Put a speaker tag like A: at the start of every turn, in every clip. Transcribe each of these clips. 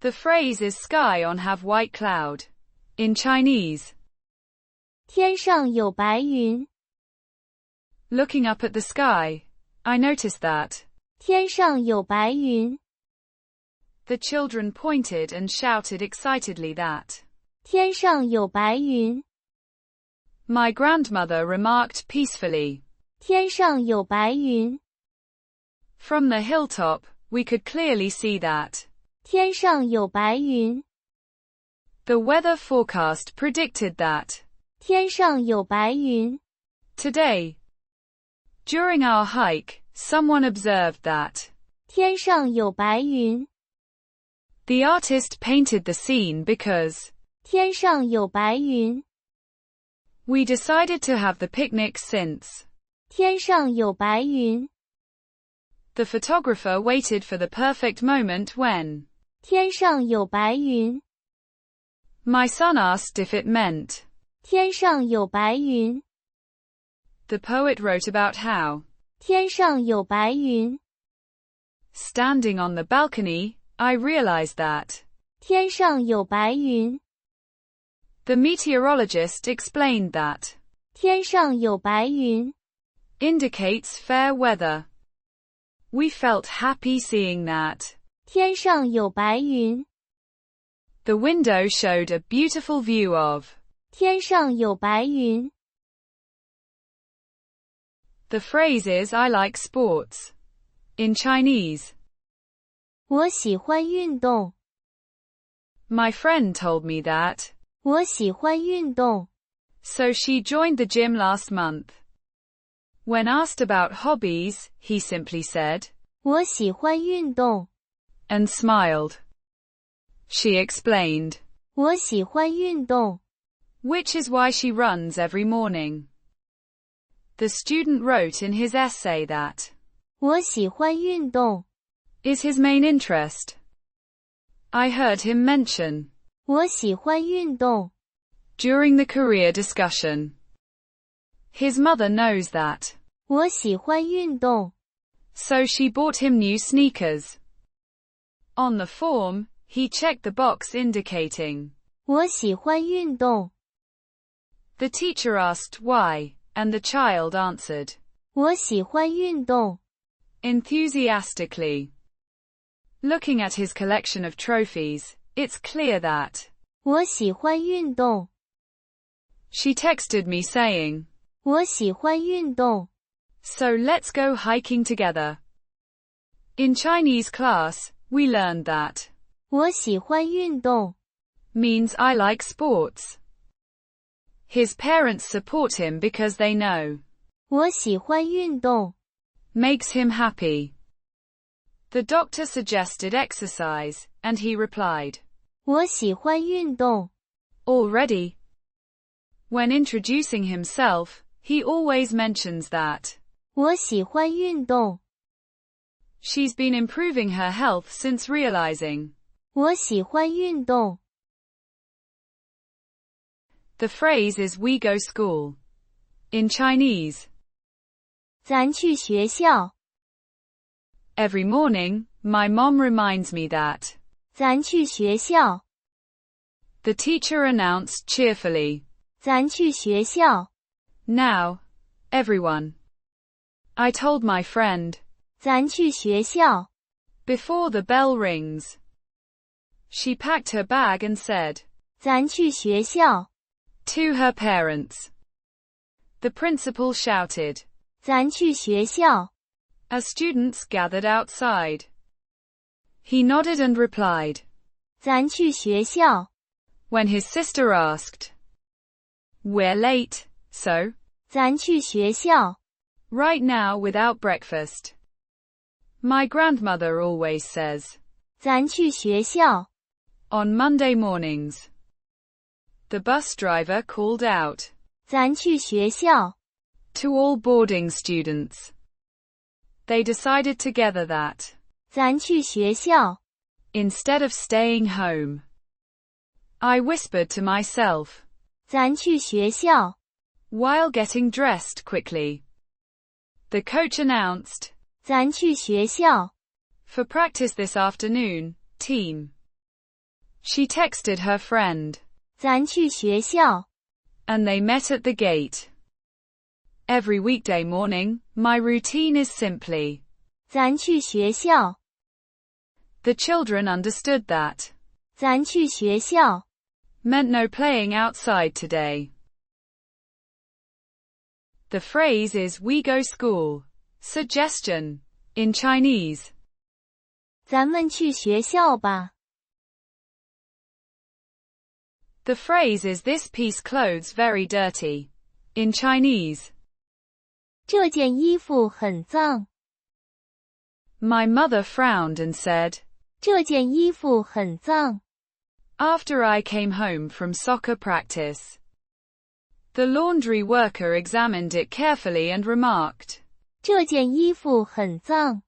A: The phrase is sky on have white cloud. In Chinese,
B: 天上有白云，
A: looking up at the sky, I noticed that.
B: 天上有白云，
A: The children pointed and shouted excitedly that.
B: 天上有白云，
A: My grandmother remarked peacefully.
B: 天上有白云，
A: From the hilltop, we could clearly see that.
B: 天上有白云，
A: The weather forecast predicted that.
B: 天上有白云，
A: Today, during our hike, someone observed that.
B: 天上有白云，
A: The artist painted the scene because.
B: 天上有白云，
A: We decided to have the picnic since.
B: 天上有白云，
A: The photographer waited for the perfect moment when.
B: 天上有白云，
A: My son asked if it meant.
B: 天上有白云，
A: The poet wrote about how.
B: 天上有白云，
A: Standing on the balcony, I realized that.
B: 天上有白云，
A: The meteorologist explained that.
B: 天上有白云，
A: Indicates fair weather. We felt happy seeing that.
B: 天上有白云，
A: The window showed a beautiful view of.
B: 天上有白云，
A: The phrase is I like sports. In Chinese,
B: 我喜欢运动，
A: my friend told me that.
B: 我喜欢运动，
A: So she joined the gym last month. When asked about hobbies, he simply said.
B: 我喜欢运动，
A: And smiled. She explained.
B: 我喜欢运动，
A: Which is why she runs every morning. The student wrote in his essay that.
B: 我喜欢运动，
A: Is his main interest. I heard him mention.
B: 我喜欢运动，
A: During the career discussion. His mother knows that.
B: 我喜欢运动，
A: So she bought him new sneakers. On the form, he checked the box indicating.
B: 我喜欢运动，
A: The teacher asked why, and the child answered.
B: 我喜欢运动，
A: Enthusiastically. Looking at his collection of trophies, it's clear that.
B: 我喜欢运动，
A: She texted me saying.
B: 我喜欢运动，
A: So let's go hiking together. In Chinese class, we learned that.
B: 我喜欢运动，
A: Means I like sports. His parents support him because they know.
B: 我喜欢运动，
A: Makes him happy. The doctor suggested exercise, and he replied.
B: 我喜欢运动，
A: Already. When introducing himself, he always mentions that.
B: 我喜欢运动，
A: She's been improving her health since realizing.
B: 我喜欢运动，
A: The phrase is we go school. In Chinese,
B: 咱去学校，
A: every morning, my mom reminds me that.
B: 咱去学校，
A: The teacher announced cheerfully.
B: 咱去学校，
A: Now, everyone. I told my friend.
B: 咱去学校，
A: Before the bell rings. She packed her bag and said.
B: 咱去学校，
A: To her parents. The principal shouted.
B: 咱去学校，
A: As students gathered outside. He nodded and replied.
B: 咱去学校，
A: When his sister asked. We're late, so.
B: 咱去学校，
A: Right now without breakfast. My grandmother always says.
B: 咱去学校，
A: On Monday mornings. The bus driver called out.
B: 咱去学校，
A: To all boarding students. They decided together that.
B: 咱去学校，
A: Instead of staying home. I whispered to myself.
B: 咱去学校，
A: While getting dressed quickly. The coach announced.
B: 咱去学校，
A: For practice this afternoon, team. She texted her friend.
B: 咱去学校。
A: And they met at the gate. Every weekday morning, my routine is simply.
B: 咱去学校。
A: The children understood that.
B: 咱去学校。
A: Meant no playing outside today. The phrase is we go school. Suggestion. In Chinese.
B: 咱们去学校吧。
A: The phrase is this piece clothes very dirty. In Chinese.
B: 这件衣服很脏。
A: My mother frowned and said.
B: 这件衣服很脏。
A: After I came home from soccer practice. The laundry worker examined it carefully and remarked.
B: 这件衣服很脏。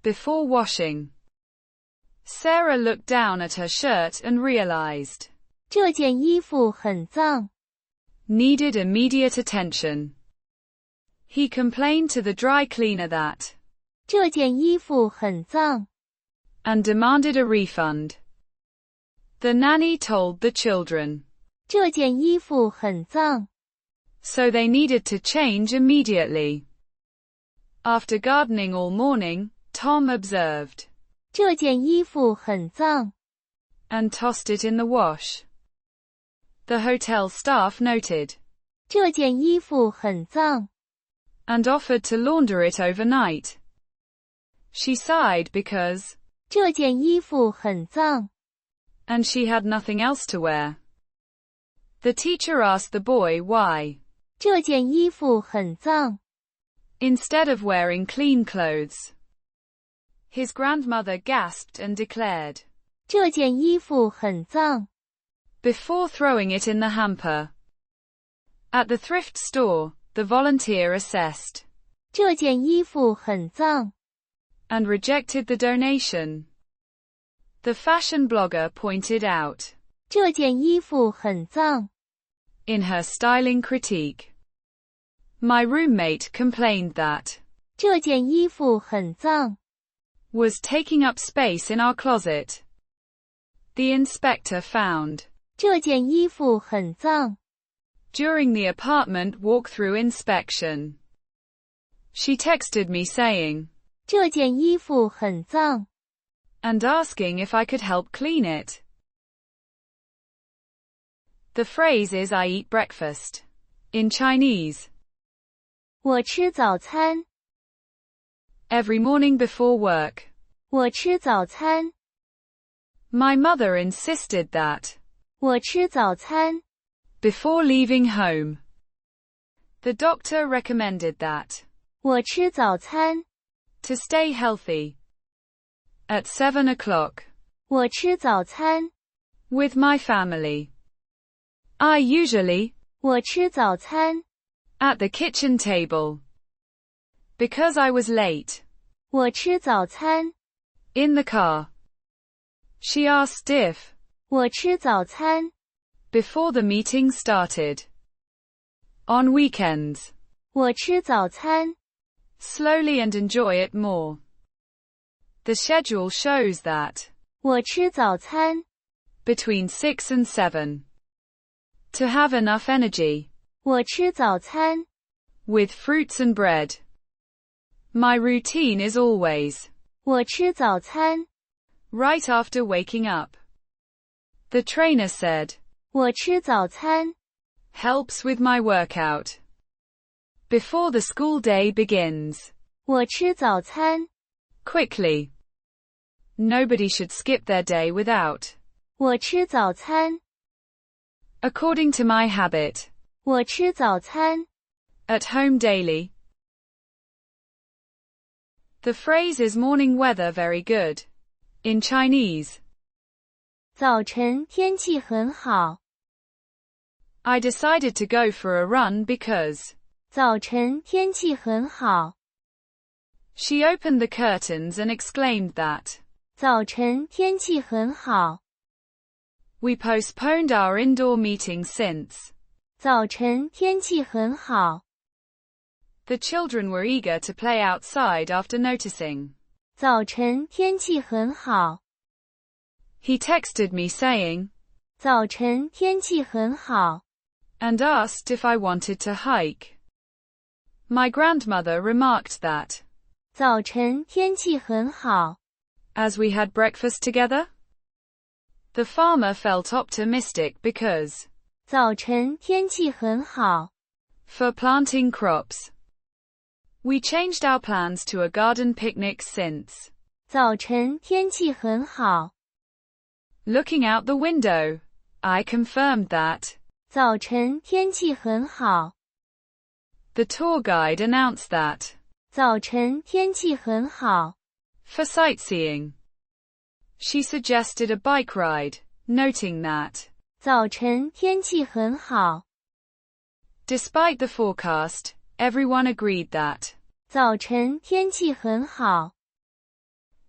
A: Before washing. Sarah looked down at her shirt and realized.
B: 这件衣服很脏。
A: Needed immediate attention. He complained to the dry cleaner that.
B: 这件衣服很脏。
A: And demanded a refund. The nanny told the children.
B: 这件衣服很脏。
A: So they needed to change immediately. After gardening all morning, Tom observed.
B: 这件衣服很脏。
A: And tossed it in the wash. The hotel staff noted.
B: 这件衣服很脏。
A: And offered to launder it overnight. She sighed because.
B: 这件衣服很脏。
A: And she had nothing else to wear. The teacher asked the boy why.
B: 这件衣服很脏。
A: Instead of wearing clean clothes. His grandmother gasped and declared.
B: 这件衣服很脏。
A: Before throwing it in the hamper. At the thrift store, the volunteer assessed.
B: 这件衣服很脏。
A: And rejected the donation. The fashion blogger pointed out.
B: 这件衣服很脏。
A: In her styling critique. My roommate complained that.
B: 这件衣服很脏。
A: Was taking up space in our closet. The inspector found.
B: 这件衣服很脏。
A: During the apartment walkthrough inspection. She texted me saying.
B: 这件衣服很脏。
A: And asking if I could help clean it. The phrase is I eat breakfast. In Chinese.
B: 我吃早餐。
A: Every morning before work.
B: 我吃早餐。
A: My mother insisted that.
B: 我吃早餐。
A: Before leaving home. The doctor recommended that.
B: 我吃早餐。
A: To stay healthy. At 7 o'clock.
B: 我吃早餐。
A: With my family. I usually.
B: 我吃早餐。
A: At the kitchen table. Because I was late.
B: 我吃早餐。
A: In the car. She asked if.
B: 我吃早餐。
A: Before the meeting started. On weekends.
B: 我吃早餐。
A: Slowly and enjoy it more. The schedule shows that.
B: 我吃早餐。
A: Between 6 and 7. To have enough energy.
B: 我吃早餐。
A: With fruits and bread. My routine is always.
B: 我吃早餐。
A: Right after waking up. The trainer said.
B: 我吃早餐。
A: Helps with my workout. Before the school day begins.
B: 我吃早餐。
A: Quickly. Nobody should skip their day without.
B: 我吃早餐。
A: According to my habit.
B: 我吃早餐。
A: At home daily. The phrase is morning weather very good. In Chinese.
B: 早晨天气很好。
A: I decided to go for a run because.
B: 早晨天气很好。
A: She opened the curtains and exclaimed that.
B: 早晨天气很好。
A: We postponed our indoor meeting since.
B: 早晨天气很好。
A: The children were eager to play outside after noticing.
B: 早晨天气很好。
A: He texted me saying,
B: 早晨天气很好
A: and asked if I wanted to hike. My grandmother remarked that,
B: 早晨天气很好
A: as we had breakfast together. The farmer felt optimistic because,
B: 早晨天气很好
A: for planting crops. We changed our plans to a garden picnic since.
B: 早晨天气很好
A: Looking out the window, I confirmed that.
B: 早晨天气很好
A: The tour guide announced that.
B: 早晨天气很好
A: For sightseeing. She suggested a bike ride, noting that,
B: 早晨天气很好
A: despite the forecast, everyone agreed that.
B: 早晨天气很好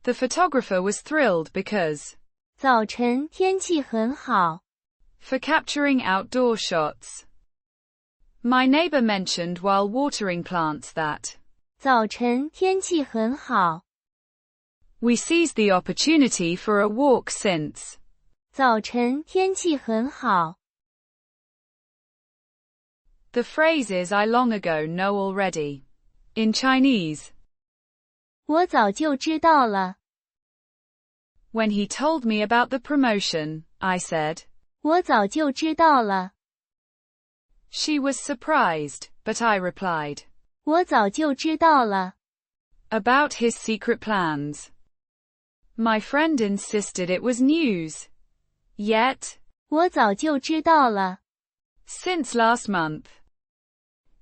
A: The photographer was thrilled because,
B: 早晨天气很好
A: for capturing outdoor shots. My neighbor mentioned while watering plants that,
B: 早晨天气很好
A: we seized the opportunity for a walk since.
B: 早晨天气很好
A: The phrases I long ago know already. In Chinese.
B: 我早就知道了
A: When he told me about the promotion, I said.
B: 我早就知道了
A: She was surprised, but I replied.
B: 我早就知道了
A: About his secret plans. My friend insisted it was news. Yet,
B: 我早就知道了
A: since last month.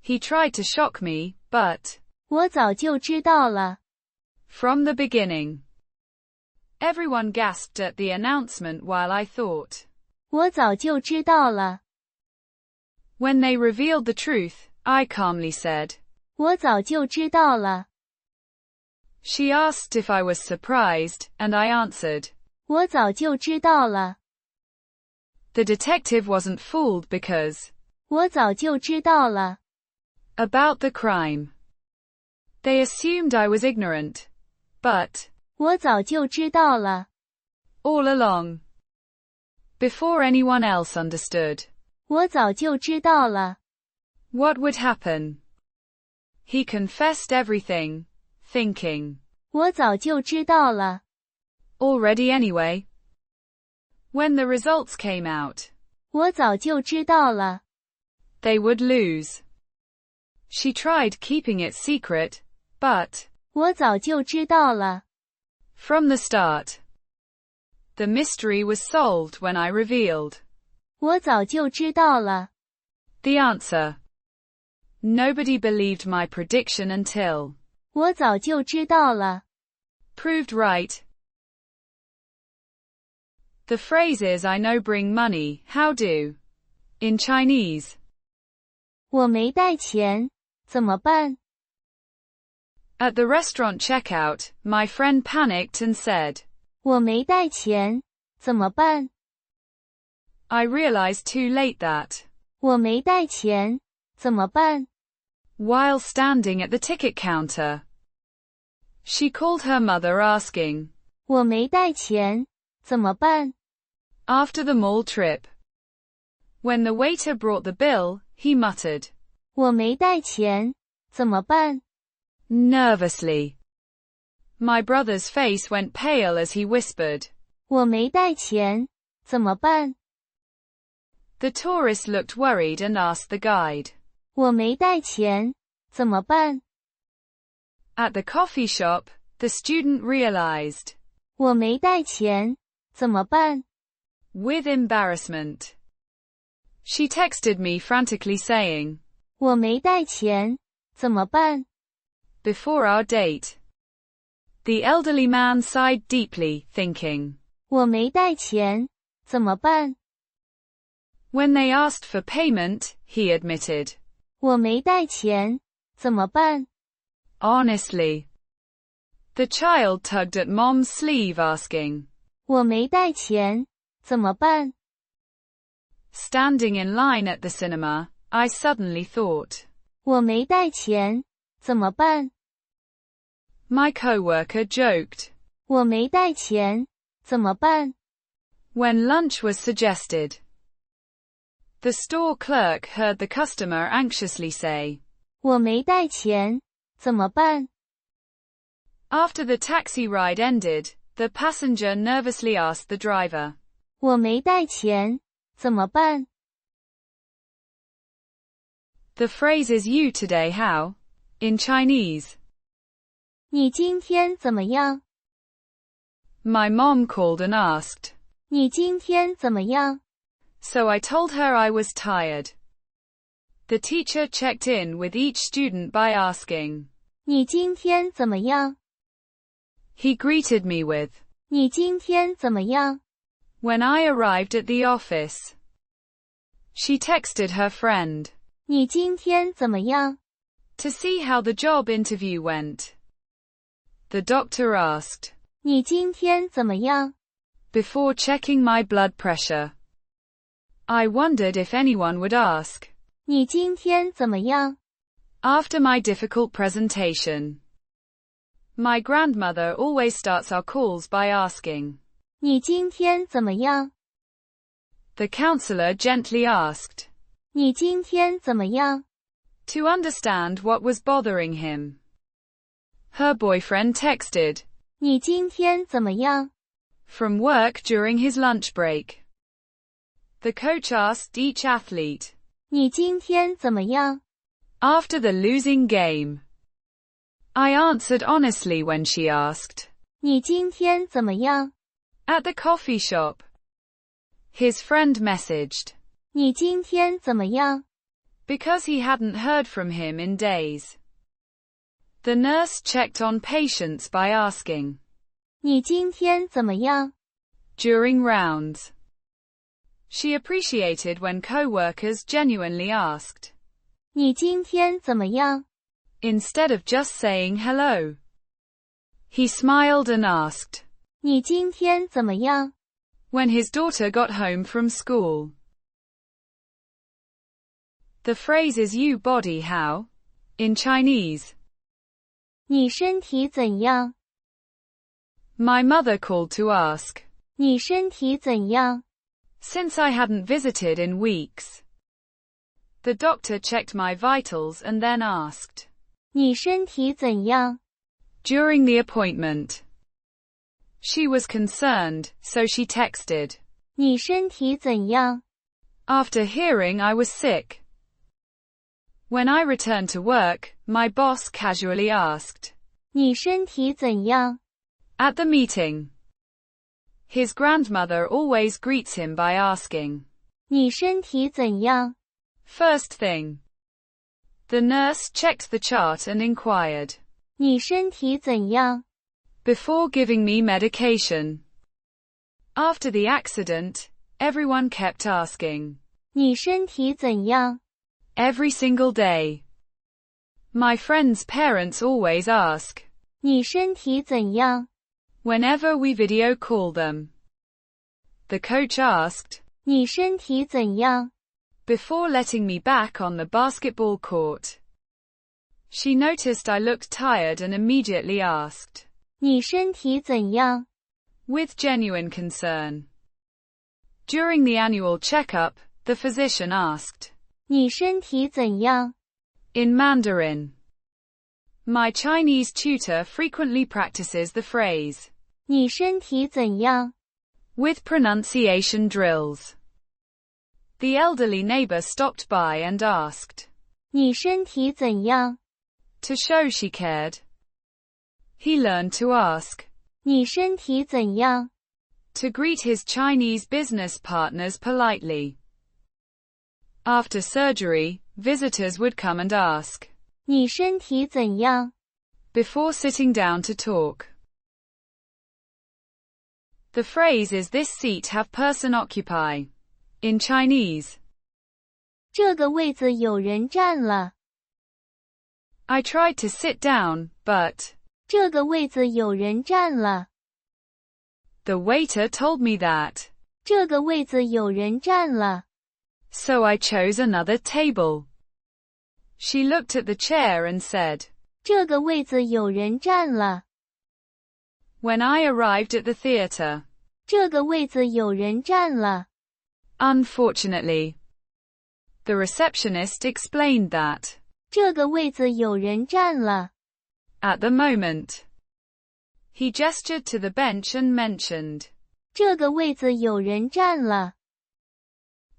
A: He tried to shock me, but,
B: 我早就知道了
A: from the beginning. Everyone gasped at the announcement while I thought.
B: 我早就知道了
A: When they revealed the truth, I calmly said.
B: 我早就知道了
A: She asked if I was surprised, and I answered.
B: 我早就知道了
A: The detective wasn't fooled because,
B: 我早就知道了
A: about the crime. They assumed I was ignorant. But,
B: 我早就知道了
A: all along. Before anyone else understood.
B: 我早就知道了
A: What would happen? He confessed everything, thinking.
B: 我早就知道了
A: Already anyway. When the results came out,
B: 我早就知道了
A: they would lose. She tried keeping it secret, but,
B: 我早就知道了
A: from the start, the mystery was solved when I revealed.
B: 我早就知道了
A: The answer. Nobody believed my prediction until.
B: 我早就知道了
A: Proved right. The phrases I know bring money, how do? In Chinese.
B: 我没带钱怎么办
A: At the restaurant checkout, my friend panicked and said.
B: 我没带钱怎么办
A: I realized too late that.
B: 我没带钱怎么办
A: While standing at the ticket counter. She called her mother asking.
B: 我没带钱怎么办
A: After the mall trip. When the waiter brought the bill, he muttered.
B: 我没带钱怎么办
A: Nervously. My brother's face went pale as he whispered.
B: 我没带钱怎么办
A: The tourist looked worried and asked the guide.
B: 我没带钱怎么办
A: At the coffee shop, the student realized.
B: 我没带钱怎么办
A: With embarrassment. She texted me frantically saying.
B: 我没带钱怎么办
A: Before our date. The elderly man sighed deeply, thinking.
B: 我没带钱怎么办
A: When they asked for payment, he admitted.
B: 我没带钱怎么办
A: Honestly. The child tugged at mom's sleeve asking.
B: 我没带钱怎么办
A: Standing in line at the cinema, I suddenly thought.
B: 我没带钱怎么办
A: My coworker joked.
B: 我没带钱怎么办
A: When lunch was suggested, the store clerk heard the customer anxiously say,
B: 我没带钱，怎么办？
A: After the taxi ride ended, the passenger nervously asked the driver,
B: 我没带钱，怎么办？
A: The phrase is you today how? In Chinese.
B: 你今天怎么样？
A: My mom called and asked.
B: 你今天怎么样？
A: So I told her I was tired. The teacher checked in with each student by asking.
B: 你今天怎么样？
A: He greeted me with.
B: 你今天怎么样？
A: When I arrived at the office, she texted her friend.
B: 你今天怎么样？
A: To see how the job interview went. The doctor asked.
B: 你今天怎么样？
A: Before checking my blood pressure. I wondered if anyone would ask.
B: 你今天怎么样？
A: After my difficult presentation. My grandmother always starts our calls by asking.
B: 你今天怎么样？
A: The counselor gently asked.
B: 你今天怎么样？
A: To understand what was bothering him. Her boyfriend texted.
B: 你今天怎么样？
A: From work during his lunch break. The coach asked each athlete.
B: 你今天怎么样？
A: After the losing game. I answered honestly when she asked.
B: 你今天怎么样？
A: At the coffee shop. His friend messaged.
B: 你今天怎么样？
A: Because he hadn't heard from him in days. The nurse checked on patients by asking.
B: 你今天怎么样？
A: During rounds. She appreciated when co-workers genuinely asked.
B: 你今天怎么样？
A: Instead of just saying hello. He smiled and asked.
B: 你今天怎么样？
A: When his daughter got home from school. The phrase is you body how? In Chinese.
B: 你身体怎样？
A: My mother called to ask.
B: 你身体怎样？
A: Since I hadn't visited in weeks. The doctor checked my vitals and then asked.
B: 你身体怎样？
A: During the appointment. She was concerned, so she texted.
B: 你身体怎样？
A: After hearing I was sick. When I returned to work, my boss casually asked.
B: 你身体怎样？
A: At the meeting. His grandmother always greets him by asking.
B: 你身体怎样？
A: First thing. The nurse checked the chart and inquired.
B: 你身体怎样？
A: Before giving me medication. After the accident, everyone kept asking.
B: 你身体怎样？
A: Every single day. My friends' parents always ask.
B: 你身体怎样？
A: Whenever we video call them. The coach asked.
B: 你身体怎样？
A: Before letting me back on the basketball court. She noticed I looked tired and immediately asked.
B: 你身体怎样？
A: With genuine concern. During the annual checkup, the physician asked.
B: 你身体怎样？
A: In Mandarin. My Chinese tutor frequently practices the phrase.
B: 你身体怎样？
A: With pronunciation drills. The elderly neighbor stopped by and asked.
B: 你身体怎样？
A: To show she cared. He learned to ask.
B: 你身体怎样？
A: To greet his Chinese business partners politely. After surgery, visitors would come and ask.
B: 你身体怎样？
A: Before sitting down to talk. The phrase is this seat have person occupy. In Chinese.
B: 这个位子有人占了。
A: I tried to sit down, but.
B: 这个位子有人占了。
A: The waiter told me that.
B: 这个位子有人占了。
A: So I chose another table. She looked at the chair and said.
B: 这个位子有人占了。
A: When I arrived at the theater.
B: 这个位子有人占了。
A: Unfortunately, the receptionist explained that.
B: 这个位子有人占了。
A: At the moment, he gestured to the bench and mentioned.
B: 这个位子有人占了。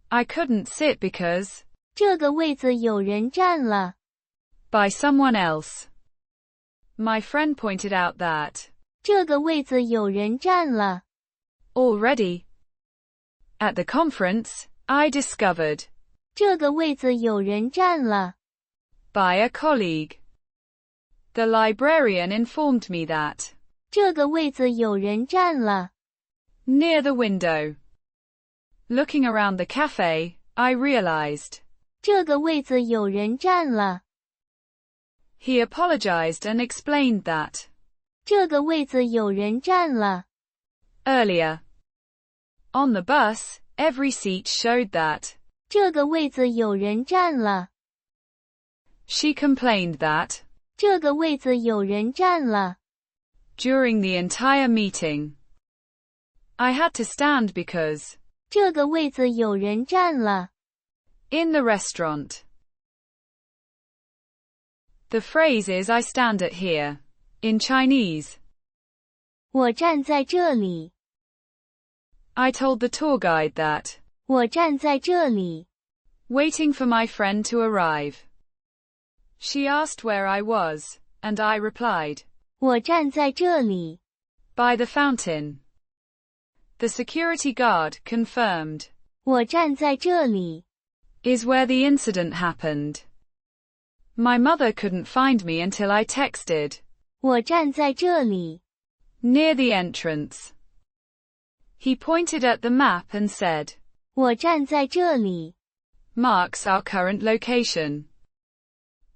A: I couldn't sit because.
B: 这个位子有人占了。
A: By someone else. My friend pointed out that.
B: 这个位子有人占了。
A: Already. At the conference, I discovered.
B: 这个位子有人占了。
A: By a colleague. The librarian informed me that.
B: 这个位子有人占了。
A: Near the window. Looking around the cafe, I realized.
B: 这个位子有人占了。
A: He apologized and explained that.
B: 这个位子有人占了。
A: Earlier. On the bus, every seat showed that.
B: 这个位子有人占了。
A: She complained that.
B: 这个位子有人占了。
A: During the entire meeting, I had to stand because.
B: 这个位子有人占了。
A: In the restaurant. The phrase is I stand at here. In Chinese.
B: 我站在这里。
A: I told the tour guide that.
B: 我站在这里。
A: Waiting for my friend to arrive. She asked where I was, and I replied.
B: 我站在这里。
A: By the fountain. The security guard confirmed.
B: 我站在这里。
A: Is where the incident happened. My mother couldn't find me until I texted.
B: 我站在这里。
A: Near the entrance. He pointed at the map and said.
B: 我站在这里。
A: Marks our current location.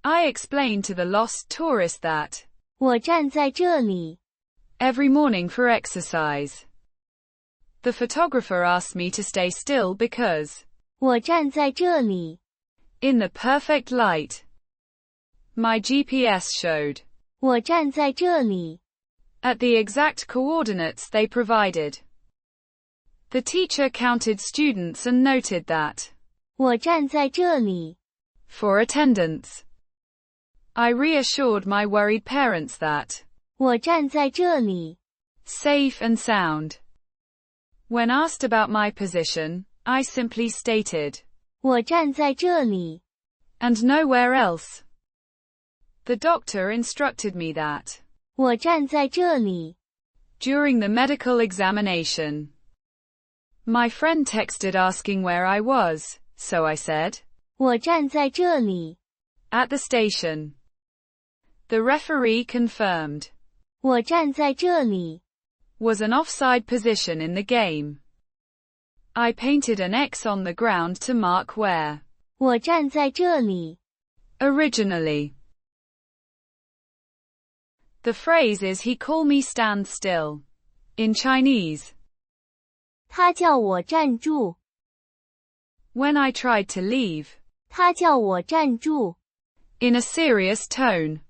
A: I explained to the lost tourist that.
B: 我站在这里。
A: Every morning for exercise. The photographer asked me to stay still because.
B: 我站在这里。
A: In the perfect light. My GPS showed.
B: 我站在这里。
A: At the exact coordinates they provided. The teacher counted students and noted that.
B: 我站在这里。
A: For attendance. I reassured my worried parents that.
B: 我站在这里。
A: Safe and sound. When asked about my position, I simply stated.
B: 我站在这里。
A: And nowhere else. The doctor instructed me that.
B: 我站在这里。
A: During the medical examination. My friend texted asking where I was, so I said.
B: 我站在这里。
A: At the station. The referee confirmed.
B: 我站在这里。
A: Was an offside position in the game. I painted an X on the ground to mark where.
B: 我站在这里。
A: Originally. The phrase is he call me stand still. In Chinese.
B: 他叫我站住。
A: When I tried to leave.
B: 他叫我站住。
A: In a serious tone.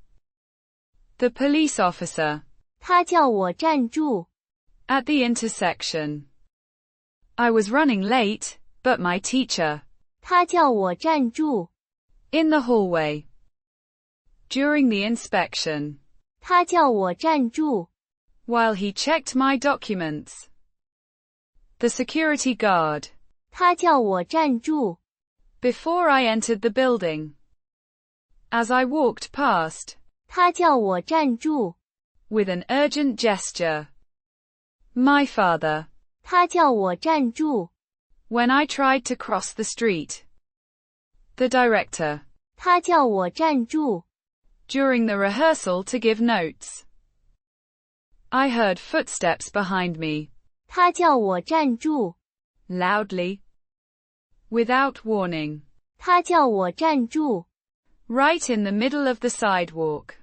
A: The police officer.
B: 他叫我站住。
A: At the intersection. I was running late, but my teacher.
B: 他叫我站住。
A: In the hallway. During the inspection.
B: 他叫我站住。
A: While he checked my documents. The security guard.
B: 他叫我站住。
A: Before I entered the building. As I walked past.
B: 他叫我站住。
A: With an urgent gesture. My father.
B: 他叫我站住。
A: When I tried to cross the street. The director.
B: 他叫我站住。
A: During the rehearsal to give notes. I heard footsteps behind me.
B: 他叫我站住。
A: Loudly. Without warning.
B: 他叫我站住。
A: Right in the middle of the sidewalk.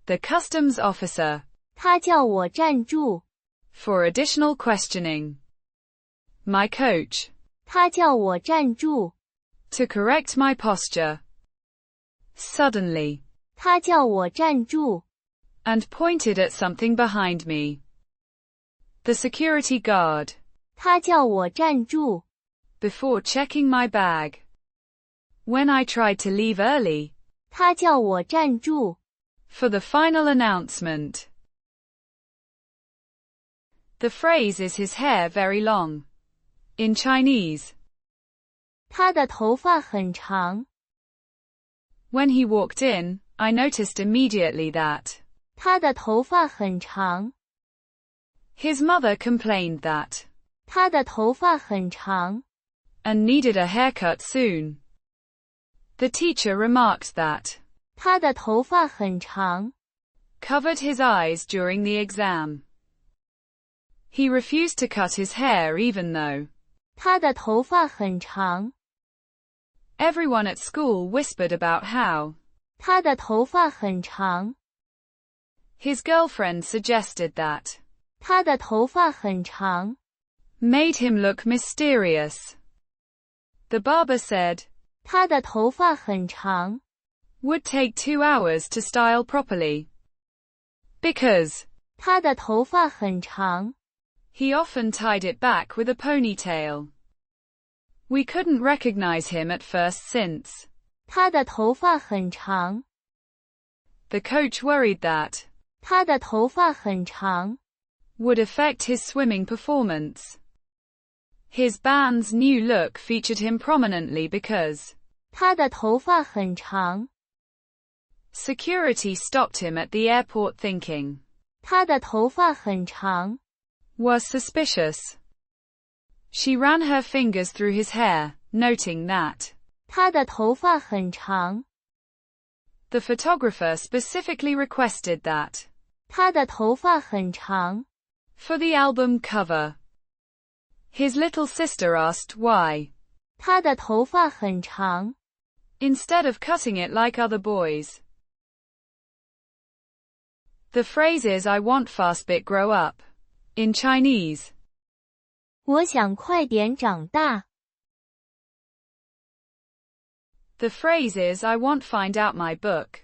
A: The customs officer.
B: 他叫我站住。
A: For additional questioning. My coach.
B: 他叫我站住。
A: To correct my posture. Suddenly.
B: 他叫我站住。
A: And pointed at something behind me. The security guard.
B: 他叫我站住。
A: Before checking my bag. When I tried to leave early.
B: 他叫我站住。
A: For the final announcement. The phrase is his hair very long. In Chinese.
B: 他的头发很长。
A: When he walked in, I noticed immediately that.
B: 他的头发很长。
A: His mother complained that.
B: 他的头发很长。
A: And needed a haircut soon. The teacher remarked that.
B: 他的头发很长。
A: Covered his eyes during the exam. He refused to cut his hair even though.
B: 他的头发很长。
A: Everyone at school whispered about how.
B: 他的头发很长。
A: His girlfriend suggested that.
B: 他的头发很长。
A: Made him look mysterious. The barber said.
B: 他的头发很长。
A: Would take 2 hours to style properly. Because.
B: 他的头发很长。
A: He often tied it back with a ponytail. We couldn't recognize him at first since.
B: 他的头发很长。
A: The coach worried that.
B: 他的头发很长。
A: Would affect his swimming performance. His band's new look featured him prominently because.
B: 他的头发很长。
A: Security stopped him at the airport thinking.
B: 他的头发很长。
A: Was suspicious. She ran her fingers through his hair, noting that.
B: 他的头发很长。
A: The photographer specifically requested that.
B: 他的头发很长。
A: For the album cover. His little sister asked why.
B: 他的头发很长。
A: Instead of cutting it like other boys. The phrase is I want fast-bit grow up. In Chinese.
B: 我想快点长大。
A: The phrase is I want find out my book.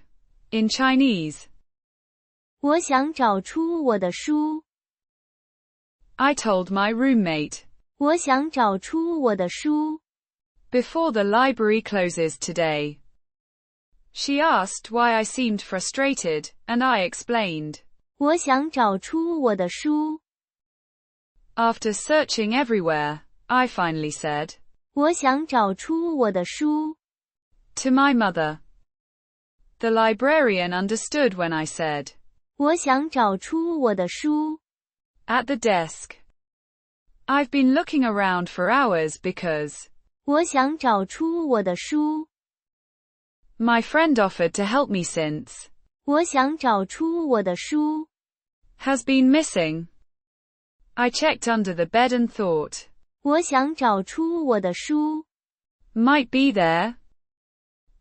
A: In Chinese.
B: 我想找出我的书。
A: I told my roommate.
B: 我想找出我的书。
A: Before the library closes today. She asked why I seemed frustrated, and I explained.
B: 我想找出我的书。
A: After searching everywhere, I finally said.
B: 我想找出我的书。
A: To my mother. The librarian understood when I said.
B: 我想找出我的书。
A: At the desk. I've been looking around for hours because.
B: 我想找出我的书。
A: My friend offered to help me since.
B: 我想找出我的书。
A: Has been missing. I checked under the bed and thought.
B: 我想找出我的书。
A: Might be there.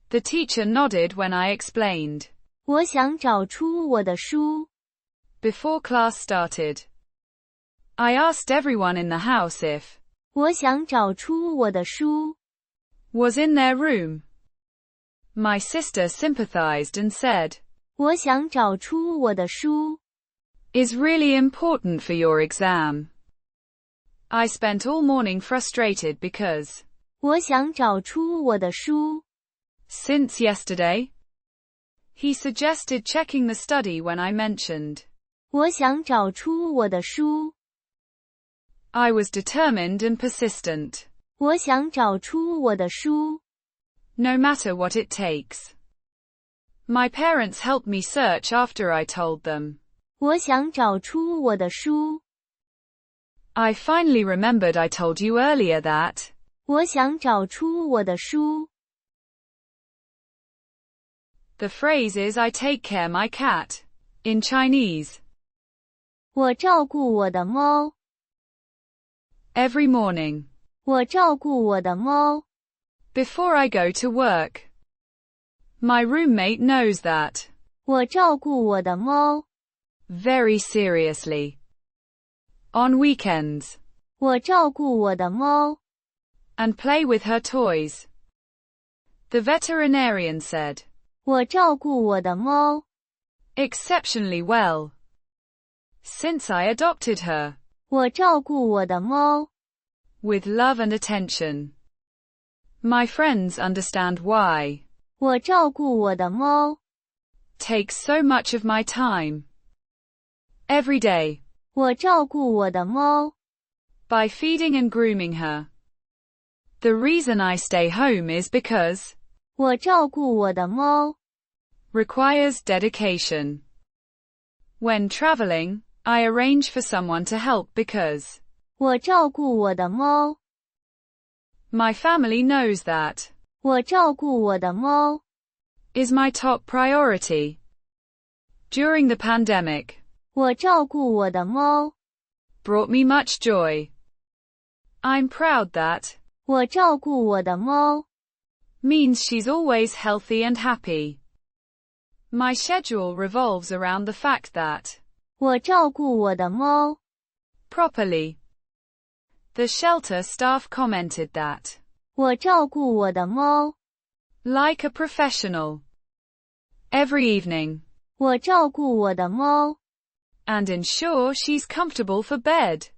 A: The teacher nodded when I explained.
B: 我想找出我的书。
A: Before class started. I asked everyone in the house if.
B: 我想找出我的书。
A: Was in their room. My sister sympathized and said.
B: 我想找出我的书。
A: Is really important for your exam. I spent all morning frustrated because.
B: 我想找出我的书。
A: Since yesterday. He suggested checking the study when I mentioned.
B: 我想找出我的书。
A: I was determined and persistent.
B: 我想找出我的书。
A: No matter what it takes. My parents helped me search after I told them.
B: 我想找出我的书。
A: I finally remembered I told you earlier that.
B: 我想找出我的书。
A: The phrase is I take care my cat. In Chinese.
B: 我照顾我的猫。
A: Every morning.
B: 我照顾我的猫。
A: Before I go to work. My roommate knows that.
B: 我照顾我的猫。
A: Very seriously. On weekends.
B: 我照顾我的猫。
A: And play with her toys. The veterinarian said.
B: 我照顾我的猫。
A: Exceptionally well. Since I adopted her.
B: 我照顾我的猫。
A: with love and attention. My friends understand why.
B: 我照顾我的猫。
A: Takes so much of my time. Every day.
B: 我照顾我的猫。
A: By feeding and grooming her. The reason I stay home is because.
B: 我照顾我的猫。
A: Requires dedication. When traveling, I arrange for someone to help because.
B: 我照顾我的猫。
A: My family knows that.
B: 我照顾我的猫。
A: Is my top priority. During the pandemic.
B: 我照顾我的猫。
A: Brought me much joy. I'm proud that.
B: 我照顾我的猫。
A: Means she's always healthy and happy. My schedule revolves around the fact that.
B: 我照顾我的猫。
A: Properly. The shelter staff commented that.
B: 我照顾我的猫。
A: Like a professional. Every evening.
B: 我照顾我的猫。
A: And ensure she's comfortable for bed.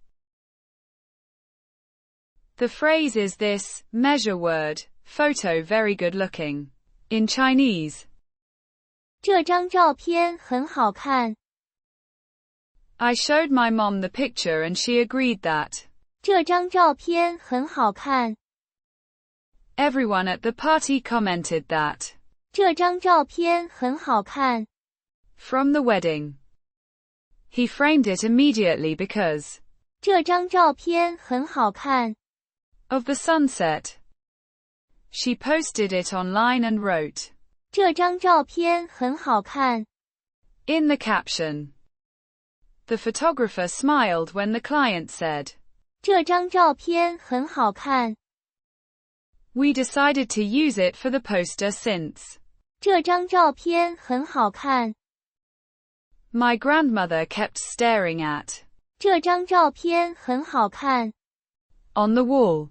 A: The phrase is this, measure word, photo very good looking. In Chinese.
B: 这张照片很好看。
A: I showed my mom the picture and she agreed that.
B: 这张照片很好看。
A: Everyone at the party commented that.
B: 这张照片很好看。
A: From the wedding. He framed it immediately because.
B: 这张照片很好看。
A: Of the sunset. She posted it online and wrote.
B: 这张照片很好看。
A: In the caption. The photographer smiled when the client said.
B: 这张照片很好看。
A: We decided to use it for the poster since.
B: 这张照片很好看。
A: My grandmother kept staring at.
B: 这张照片很好看。
A: On the wall.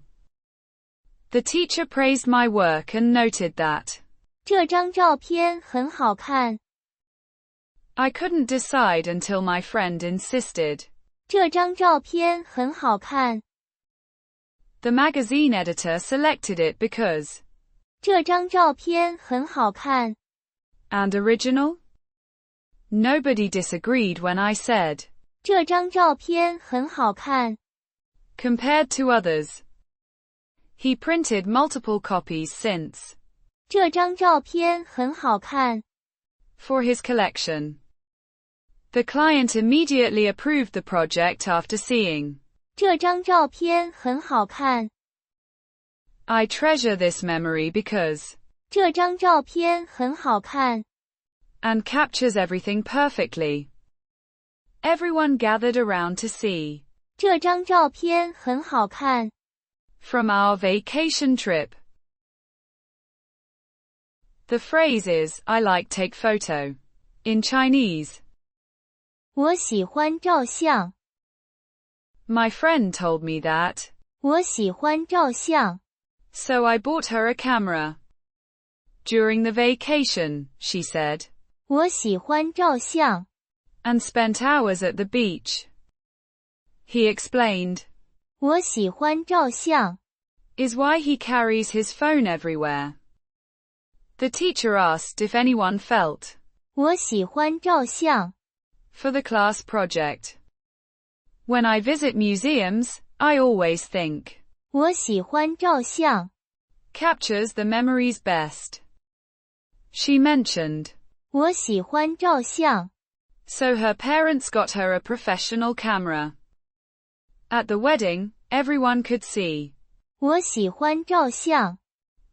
A: The teacher praised my work and noted that.
B: 这张照片很好看。
A: I couldn't decide until my friend insisted.
B: 这张照片很好看。
A: The magazine editor selected it because.
B: 这张照片很好看。
A: And original? Nobody disagreed when I said.
B: 这张照片很好看。
A: Compared to others. He printed multiple copies since.
B: 这张照片很好看。
A: For his collection. The client immediately approved the project after seeing.
B: 这张照片很好看。
A: I treasure this memory because.
B: 这张照片很好看。
A: And captures everything perfectly. Everyone gathered around to see.
B: 这张照片很好看。
A: From our vacation trip. The phrase is, I like take photo. In Chinese.
B: 我喜欢照相。
A: My friend told me that.
B: 我喜欢照相。
A: So I bought her a camera. During the vacation, she said.
B: 我喜欢照相。
A: And spent hours at the beach. He explained.
B: 我喜欢照相。
A: Is why he carries his phone everywhere. The teacher asked if anyone felt.
B: 我喜欢照相。
A: For the class project. When I visit museums, I always think.
B: 我喜欢照相。
A: Captures the memories best. She mentioned.
B: 我喜欢照相。
A: So her parents got her a professional camera. At the wedding, everyone could see.
B: 我喜欢照相。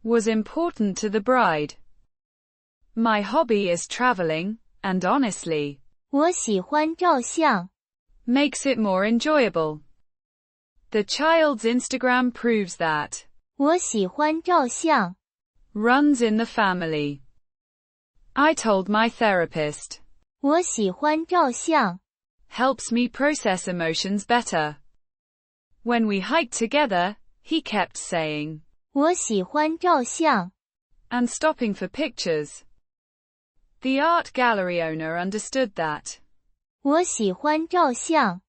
A: Was important to the bride. My hobby is traveling, and honestly.
B: 我喜欢照相。
A: Makes it more enjoyable. The child's Instagram proves that.
B: 我喜欢照相。
A: Runs in the family. I told my therapist.
B: 我喜欢照相。
A: Helps me process emotions better. When we hiked together, he kept saying.
B: 我喜欢照相。
A: And stopping for pictures. The art gallery owner understood that.
B: 我喜欢照相。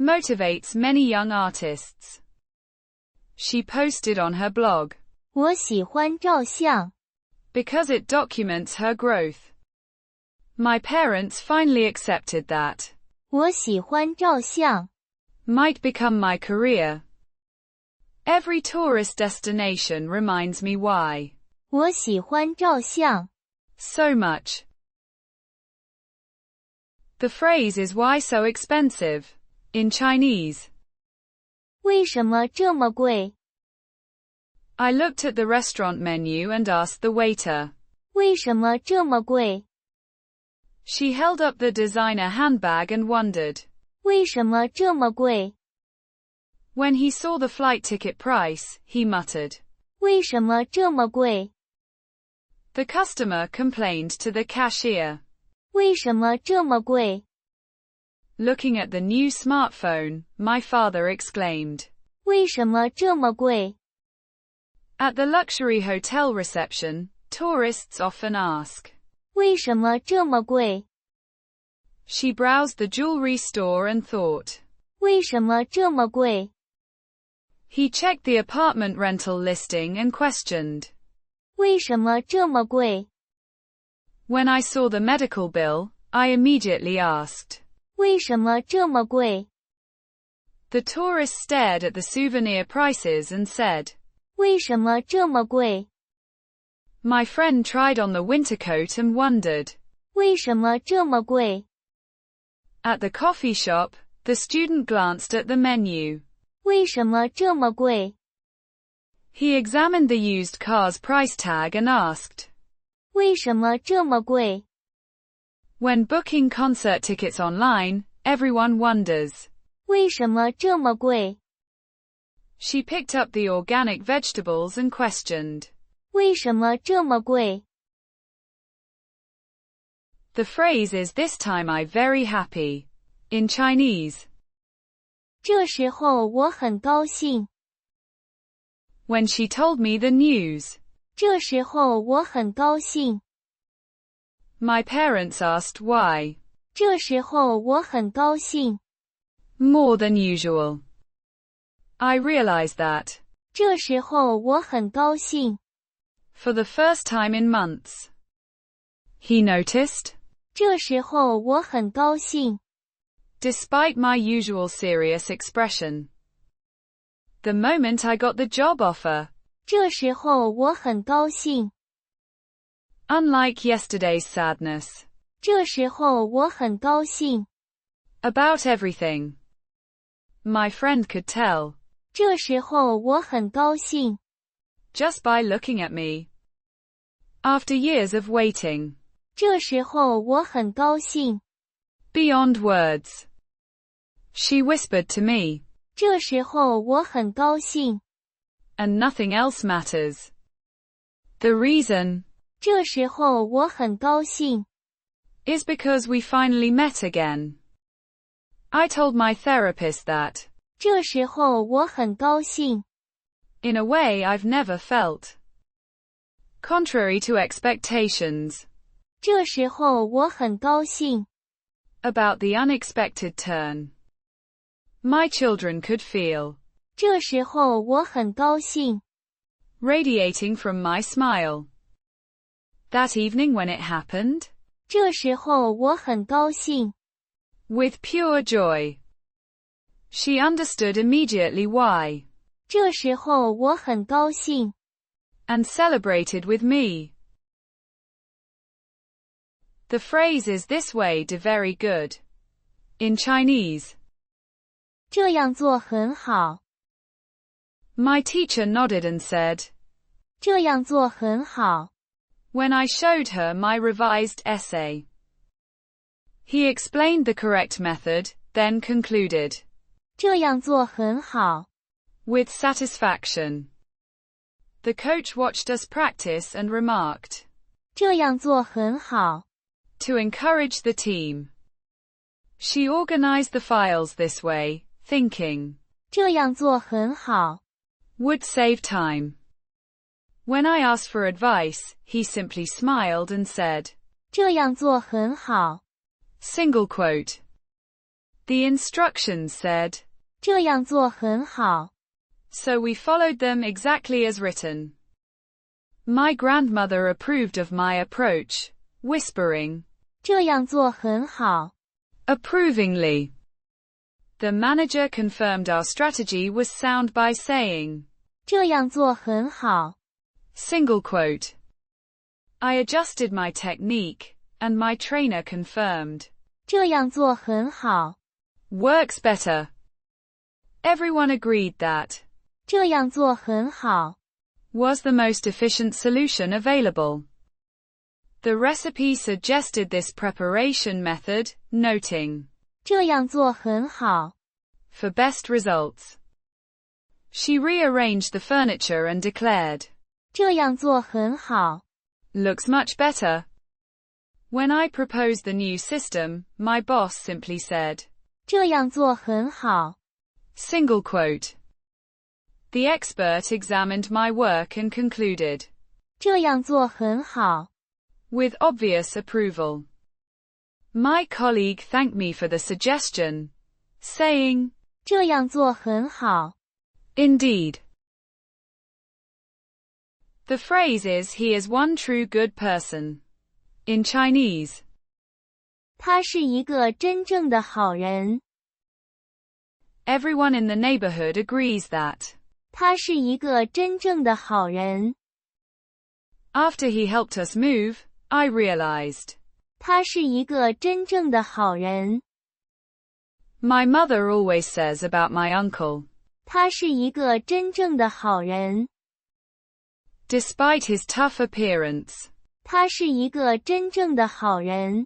A: motivates many young artists. She posted on her blog,
B: 我喜欢照相
A: because it documents her growth. My parents finally accepted that
B: 我喜欢照相
A: might become my career. Every tourist destination reminds me why
B: 我喜欢照相
A: so much. The phrase is why so expensive in Chinese.
B: 为什么这么贵
A: I looked at the restaurant menu and asked the waiter.
B: 为什么这么贵
A: She held up the designer handbag and wondered.
B: 为什么这么贵
A: When he saw the flight ticket price, he muttered.
B: 为什么这么贵
A: The customer complained to the cashier.
B: 为什么这么贵
A: Looking at the new smartphone, my father exclaimed.
B: 为什么这么贵
A: At the luxury hotel reception, tourists often ask.
B: 为什么这么贵
A: She browsed the jewelry store and thought.
B: 为什么这么贵
A: He checked the apartment rental listing and questioned.
B: 为什么这么贵
A: When I saw the medical bill, I immediately asked.
B: 为什么这么贵
A: The tourist stared at the souvenir prices and said.
B: 为什么这么贵
A: My friend tried on the winter coat and wondered.
B: 为什么这么贵
A: At the coffee shop, the student glanced at the menu.
B: 为什么这么贵
A: He examined the used car's price tag and asked.
B: 为什么这么贵
A: When booking concert tickets online, everyone wonders.
B: 为什么这么贵
A: She picked up the organic vegetables and questioned.
B: 为什么这么贵
A: The phrase is this time I'm very happy. In Chinese.
B: 这时候我很高兴
A: When she told me the news,
B: 这时候我很高兴
A: my parents asked why.
B: 这时候我很高兴
A: More than usual. I realized that.
B: 这时候我很高兴
A: For the first time in months. He noticed.
B: 这时候我很高兴
A: Despite my usual serious expression. The moment I got the job offer.
B: 这时候我很高兴
A: Unlike yesterday's sadness.
B: 这时候我很高兴
A: About everything. My friend could tell.
B: 这时候我很高兴
A: Just by looking at me. After years of waiting.
B: 这时候我很高兴
A: Beyond words. She whispered to me.
B: 这时候我很高兴
A: And nothing else matters. The reason.
B: 这时候我很高兴
A: Is because we finally met again. I told my therapist that.
B: 这时候我很高兴
A: In a way I've never felt. Contrary to expectations.
B: 这时候我很高兴
A: About the unexpected turn. My children could feel.
B: 这时候我很高兴
A: Radiating from my smile. That evening when it happened.
B: 这时候我很高兴
A: With pure joy. She understood immediately why.
B: 这时候我很高兴
A: And celebrated with me. The phrase is this way de very good. In Chinese.
B: 这样做很好
A: My teacher nodded and said.
B: 这样做很好
A: When I showed her my revised essay. He explained the correct method, then concluded.
B: 这样做很好
A: With satisfaction. The coach watched us practice and remarked.
B: 这样做很好
A: To encourage the team. She organized the files this way, thinking.
B: 这样做很好
A: Would save time. When I asked for advice, he simply smiled and said.
B: 这样做很好
A: Single quote. The instructions said,
B: 这样做很好。
A: so we followed them exactly as written. My grandmother approved of my approach, whispering,
B: 这样做很好。
A: approvingly. The manager confirmed our strategy was sound by saying,
B: 这样做很好。
A: single quote. I adjusted my technique, and my trainer confirmed,
B: 这样做很好。
A: works better. Everyone agreed that,
B: 这样做很好。
A: was the most efficient solution available. The recipe suggested this preparation method, noting,
B: 这样做很好。
A: for best results. She rearranged the furniture and declared,
B: 这样做很好。
A: looks much better. When I proposed the new system, my boss simply said,
B: 这样做很好。
A: single quote. The expert examined my work and concluded,
B: 这样做很好。
A: with obvious approval. My colleague thanked me for the suggestion, saying,
B: 这样做很好。
A: indeed. The phrase is he is one true good person. In Chinese,
B: 他是一个真正的好人。
A: everyone in the neighborhood agrees that,
B: 他是一个真正的好人。
A: after he helped us move, I realized,
B: 他是一个真正的好人。
A: my mother always says about my uncle,
B: 他是一个真正的好人。
A: despite his tough appearance,
B: 他是一个真正的好人。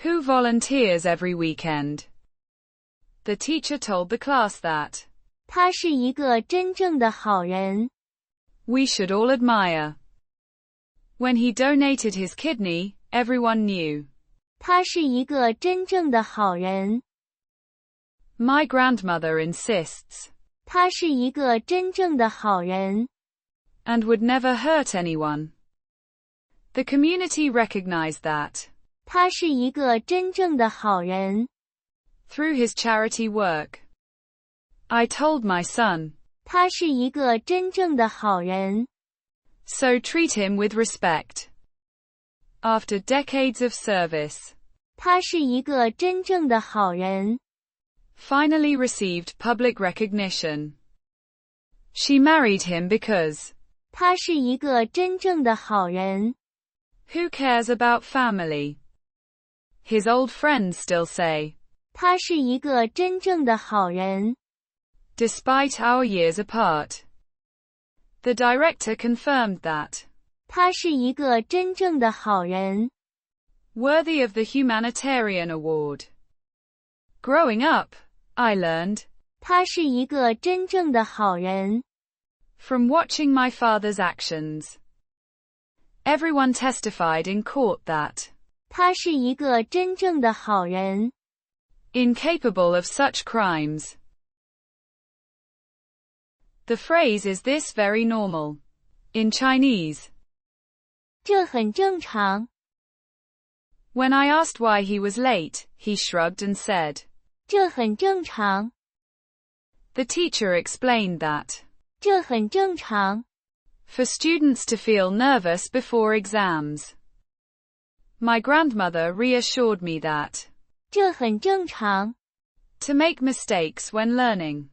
A: who volunteers every weekend. The teacher told the class that,
B: 他是一个真正的好人。
A: we should all admire. When he donated his kidney, everyone knew,
B: 他是一个真正的好人。
A: my grandmother insists,
B: 他是一个真正的好人。
A: and would never hurt anyone. The community recognized that,
B: 他是一个真正的好人。
A: through his charity work. I told my son,
B: 他是一个真正的好人。
A: so treat him with respect. After decades of service,
B: 他是一个真正的好人。
A: finally received public recognition. She married him because,
B: 他是一个真正的好人。
A: who cares about family? His old friends still say,
B: 他是一个真正的好人。
A: despite our years apart. The director confirmed that,
B: 他是一个真正的好人。
A: worthy of the humanitarian award. Growing up, I learned,
B: 他是一个真正的好人。
A: from watching my father's actions. Everyone testified in court that,
B: 他是一个真正的好人。
A: incapable of such crimes. The phrase is this very normal. In Chinese,
B: 这很正常。
A: when I asked why he was late, he shrugged and said,
B: 这很正常。
A: the teacher explained that,
B: 这很正常。
A: for students to feel nervous before exams. My grandmother reassured me that,
B: 这很正常。
A: to make mistakes when learning.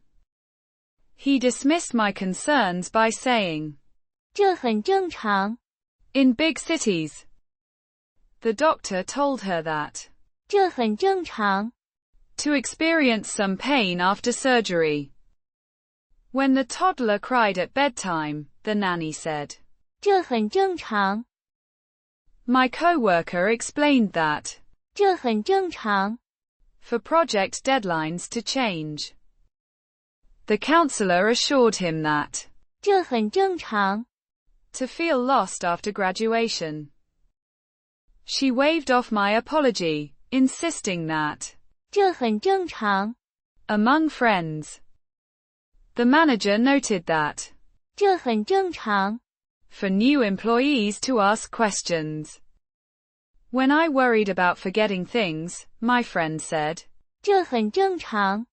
A: He dismissed my concerns by saying,
B: 这很正常。
A: in big cities. The doctor told her that,
B: 这很正常。
A: to experience some pain after surgery. When the toddler cried at bedtime, the nanny said,
B: 这很正常。
A: my coworker explained that,
B: 这很正常。
A: for project deadlines to change. The counselor assured him that,
B: 这很正常。
A: to feel lost after graduation. She waved off my apology, insisting that,
B: 这很正常。
A: among friends. The manager noted that,
B: 这很正常。
A: for new employees to ask questions. When I worried about forgetting things, my friend said,
B: 这很正常。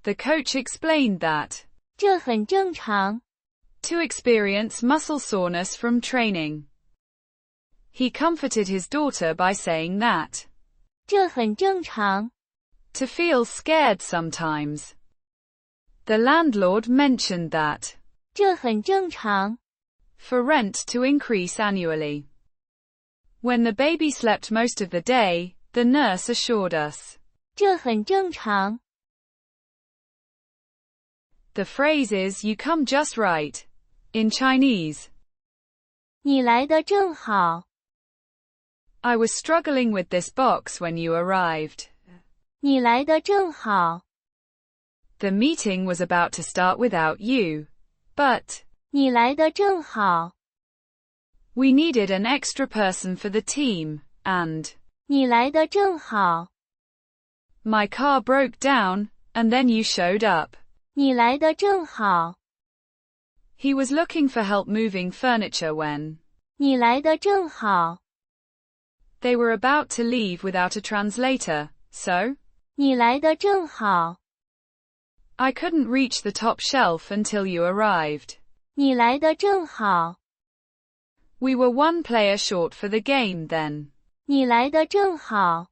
A: The coach explained that
B: 这很正常。
A: to experience muscle soreness from training. He comforted his daughter by saying that
B: 这很正常。
A: to feel scared sometimes. The landlord mentioned that
B: 这很正常。
A: for rent to increase annually. When the baby slept most of the day, the nurse assured us
B: 这很正常。
A: the phrase is you come just right. In Chinese,
B: 你来得正好。
A: I was struggling with this box when you arrived.
B: 你来得正好。
A: The meeting was about to start without you, but
B: 你来得正好。
A: we needed an extra person for the team, and
B: 你来得正好。
A: my car broke down, and then you showed up.
B: 你来得正好。
A: He was looking for help moving furniture when
B: 你来得正好。
A: they were about to leave without a translator, so
B: 你来得正好。
A: I couldn't reach the top shelf until you arrived.
B: 你来得正好。
A: We were one player short for the game then.
B: 你来得正好。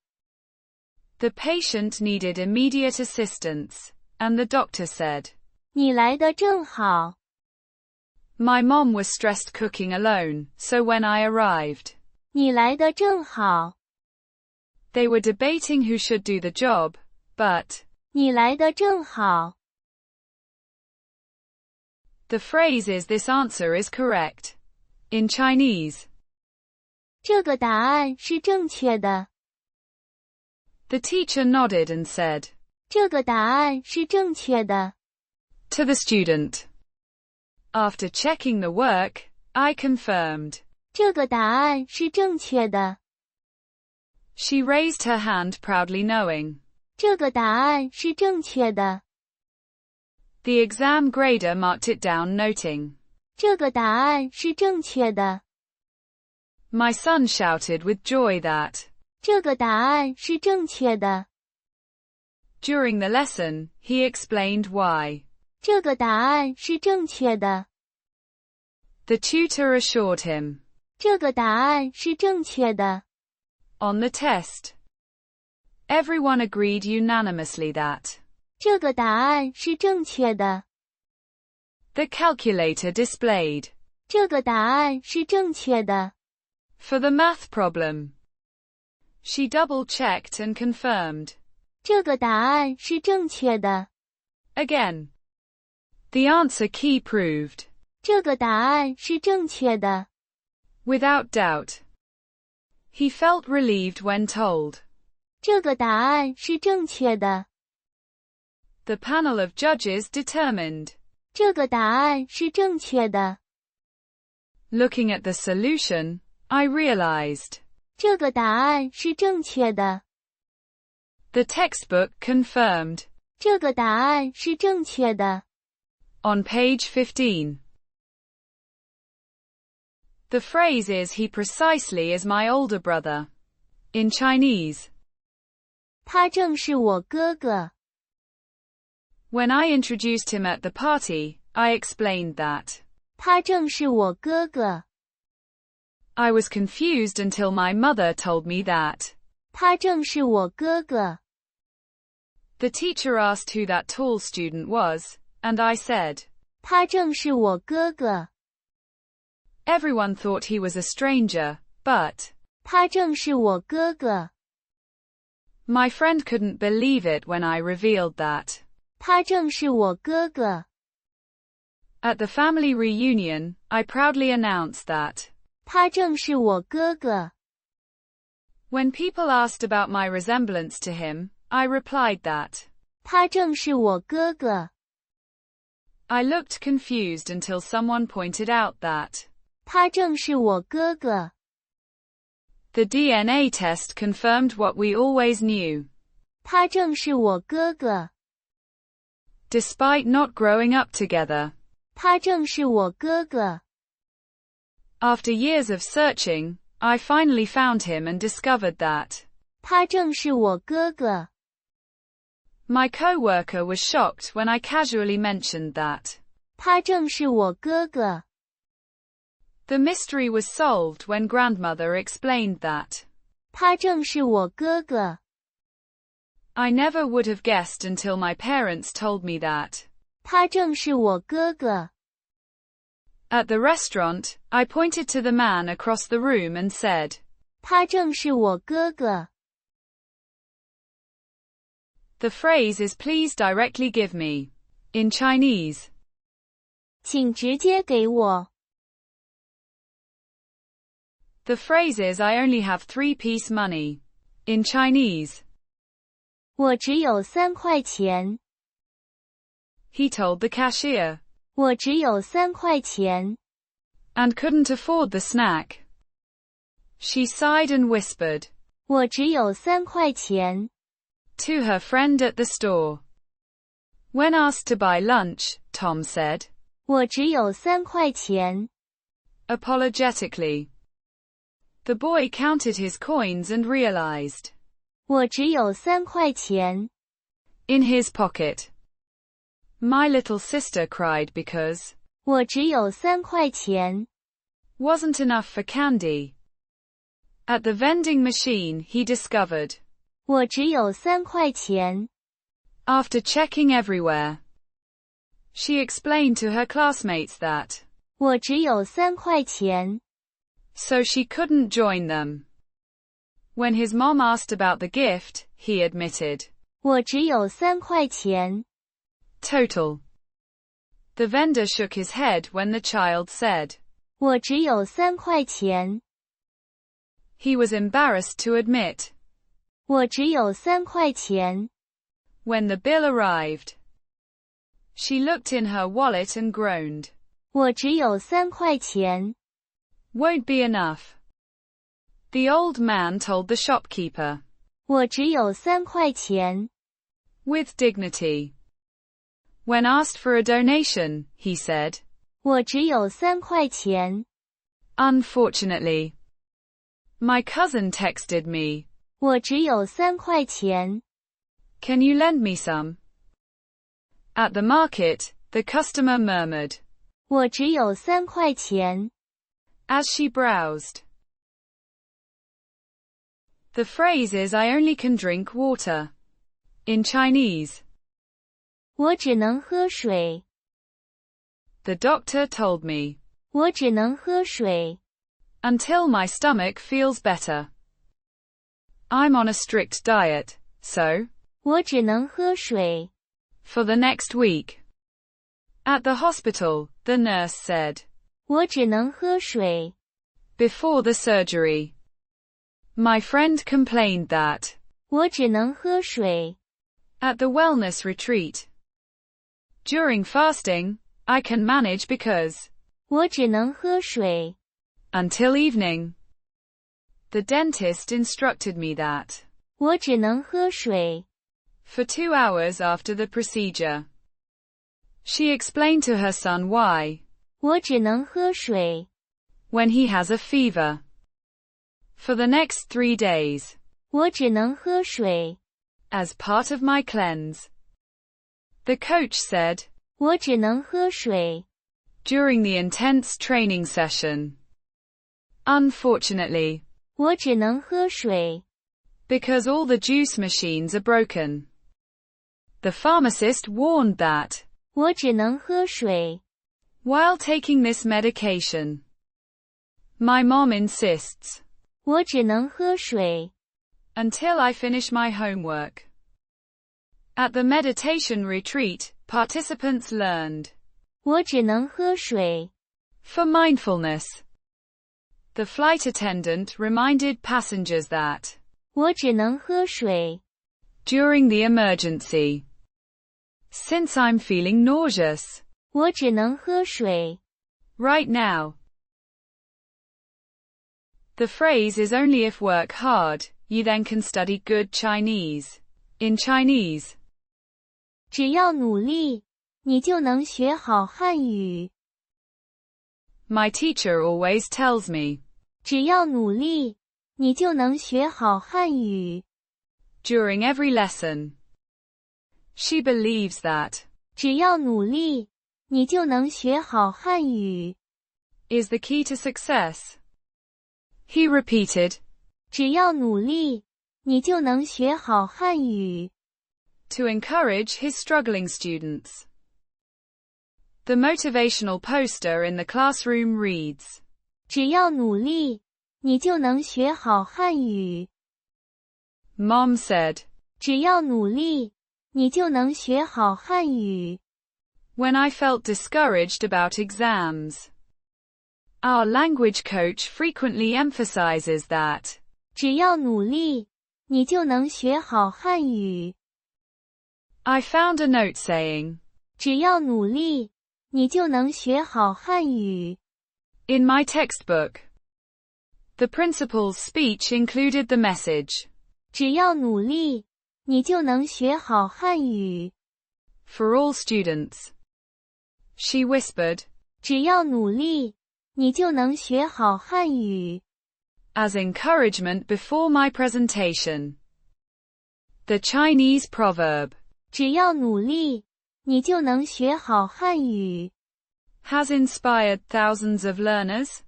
A: The patient needed immediate assistance, and the doctor said
B: 你来得正好。
A: my mom was stressed cooking alone, so when I arrived,
B: 你来得正好。
A: they were debating who should do the job, but
B: 你来得正好。
A: the phrase is this answer is correct. In Chinese,
B: 这个答案是正确的。
A: the teacher nodded and said
B: 这个答案是正确的。
A: to the student. After checking the work, I confirmed.
B: 这个答案是正确的。
A: She raised her hand proudly knowing
B: 这个答案是正确的。
A: the exam grader marked it down noting.
B: 这个答案是正确的。
A: My son shouted with joy that
B: 这个答案是正确的。
A: during the lesson, he explained why.
B: 这个答案是正确的。
A: The tutor assured him
B: 这个答案是正确的。
A: on the test. Everyone agreed unanimously that
B: 这个答案是正确的。
A: the calculator displayed
B: 这个答案是正确的。
A: for the math problem. She double-checked and confirmed
B: 这个答案是正确的。
A: again. The answer key proved
B: 这个答案是正确的。
A: without doubt. He felt relieved when told
B: 这个答案是正确的。
A: the panel of judges determined.
B: 这个答案是正确的。
A: Looking at the solution, I realized
B: 这个答案是正确的。
A: the textbook confirmed.
B: 这个答案是正确的。
A: On page 15. The phrase is he precisely is my older brother. In Chinese,
B: 他正是我哥哥。
A: when I introduced him at the party, I explained that
B: 他正是我哥哥。
A: I was confused until my mother told me that
B: 他正是我哥哥。
A: the teacher asked who that tall student was, and I said
B: 他正是我哥哥。
A: everyone thought he was a stranger, but
B: 他正是我哥哥。
A: my friend couldn't believe it when I revealed that.
B: 他正是我哥哥。
A: At the family reunion, I proudly announced that
B: 他正是我哥哥。
A: when people asked about my resemblance to him, I replied that
B: 他正是我哥哥。
A: I looked confused until someone pointed out that
B: 他正是我哥哥。
A: the DNA test confirmed what we always knew.
B: 他正是我哥哥。
A: Despite not growing up together,
B: 他正是我哥哥。
A: after years of searching, I finally found him and discovered that
B: 他正是我哥哥。
A: My co-worker was shocked when I casually mentioned that.
B: 他正是我哥哥。
A: The mystery was solved when grandmother explained that.
B: 他正是我哥哥。
A: I never would have guessed until my parents told me that.
B: 他正是我哥哥。
A: At the restaurant, I pointed to the man across the room and said.
B: 他正是我哥哥。
A: The phrase is please directly give me. In Chinese.
B: 请直接给我。
A: The phrase is I only have 3-piece money. In Chinese.
B: 我只有3块钱。
A: He told the cashier.
B: 我只有3块钱。
A: And couldn't afford the snack. She sighed and whispered.
B: 我只有3块钱。
A: To her friend at the store. When asked to buy lunch, Tom said.
B: 我只有3块钱。
A: Apologetically. The boy counted his coins and realized.
B: 我只有3块钱。
A: In his pocket. My little sister cried because.
B: 我只有3块钱。
A: Wasn't enough for candy. At the vending machine, he discovered.
B: 我只有3块钱。
A: After checking everywhere. She explained to her classmates that.
B: 我只有3块钱。
A: So she couldn't join them. When his mom asked about the gift, he admitted.
B: 我只有3块钱。
A: Total. The vendor shook his head when the child said.
B: 我只有3块钱。
A: He was embarrassed to admit.
B: 我只有3块钱。
A: When the bill arrived. She looked in her wallet and groaned.
B: 我只有3块钱。
A: Won't be enough. The old man told the shopkeeper.
B: 我只有3块钱。
A: With dignity. When asked for a donation, he said.
B: 我只有3块钱。
A: Unfortunately. My cousin texted me.
B: 我只有3块钱。
A: Can you lend me some? At the market, the customer murmured.
B: 我只有3块钱。
A: As she browsed. The phrase is I only can drink water. In Chinese.
B: 我只能喝水。
A: The doctor told me.
B: 我只能喝水。
A: Until my stomach feels better. I'm on a strict diet, so.
B: 我只能喝水。
A: For the next week. At the hospital, the nurse said.
B: 我只能喝水。
A: Before the surgery. My friend complained that.
B: 我只能喝水。
A: At the wellness retreat. During fasting, I can manage because.
B: 我只能喝水。
A: Until evening. The dentist instructed me that.
B: 我只能喝水。
A: For 2 hours after the procedure. She explained to her son why.
B: 我只能喝水。
A: When he has a fever. For the next 3 days.
B: 我只能喝水。
A: As part of my cleanse. The coach said.
B: 我只能喝水。
A: During the intense training session. Unfortunately.
B: 我只能喝水。
A: Because all the juice machines are broken. The pharmacist warned that.
B: 我只能喝水。
A: While taking this medication. My mom insists.
B: 我只能喝水。
A: Until I finish my homework. At the meditation retreat, participants learned.
B: 我只能喝水。
A: For mindfulness. The flight attendant reminded passengers that.
B: 我只能喝水。
A: During the emergency. Since I'm feeling nauseous.
B: 我只能喝水。
A: Right now. The phrase is only if work hard, you then can study good Chinese. In Chinese.
B: 只要努力，你就能学好汉语。
A: My teacher always tells me.
B: 只要努力，你就能学好汉语。
A: During every lesson. She believes that
B: 只要努力，你就能学好汉语。
A: is the key to success. He repeated
B: 只要努力，你就能学好汉语。
A: to encourage his struggling students. The motivational poster in the classroom reads
B: 只要努力，你就能学好汉语。
A: Mom said
B: 只要努力，你就能学好汉语。
A: when I felt discouraged about exams. Our language coach frequently emphasizes that
B: 只要努力，你就能学好汉语。
A: I found a note saying
B: 只要努力，你就能学好汉语。
A: in my textbook. The principal's speech included the message
B: 只要努力，你就能学好汉语。
A: for all students. She whispered
B: 只要努力，你就能学好汉语。
A: as encouragement before my presentation. The Chinese proverb
B: 只要努力，你就能学好汉语。
A: has inspired thousands of learners.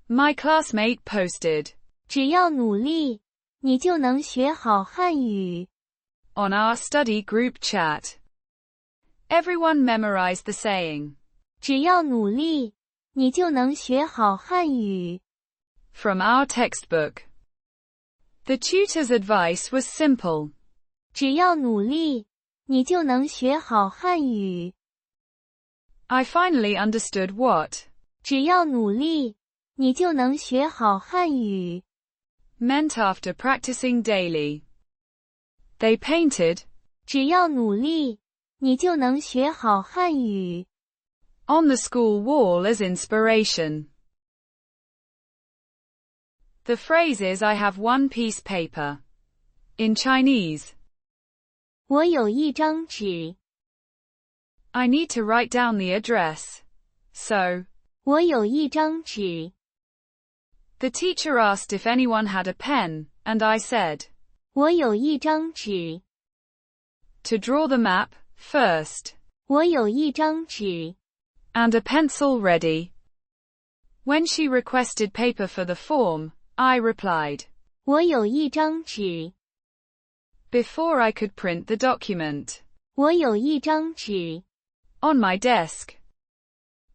A: My classmate posted
B: 只要努力，你就能学好汉语。
A: on our study group chat. Everyone memorized the saying
B: 只要努力，你就能学好汉语。
A: from our textbook. The tutor's advice was simple.
B: 只要努力，你就能学好汉语。
A: I finally understood what
B: 只要努力，你就能学好汉语。
A: meant after practicing daily. They painted
B: 只要努力，你就能学好汉语。
A: on the school wall as inspiration. The phrase is I have one piece paper. In Chinese,
B: 我有一张纸，
A: I need to write down the address. So,
B: 我有一张纸，
A: the teacher asked if anyone had a pen, and I said
B: 我有一张纸，
A: to draw the map first,
B: 我有一张纸，
A: and a pencil ready. When she requested paper for the form, I replied
B: 我有一张纸，
A: before I could print the document
B: 我有一张纸。
A: on my desk.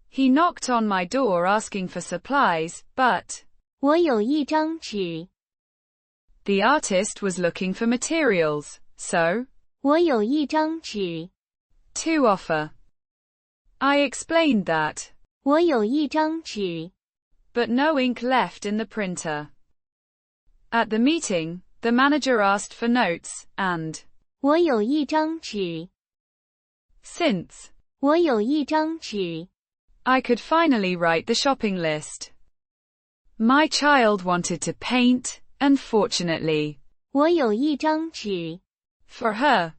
A: He knocked on my door asking for supplies, but
B: 我有一张纸，
A: the artist was looking for materials, so
B: 我有一张纸，
A: to offer. I explained that,
B: 我有一张纸，
A: but no ink left in the printer. At the meeting, the manager asked for notes, and
B: 我有一张纸，
A: since
B: 我有一张纸，
A: I could finally write the shopping list. My child wanted to paint, and fortunately,
B: 我有一张纸，
A: for her,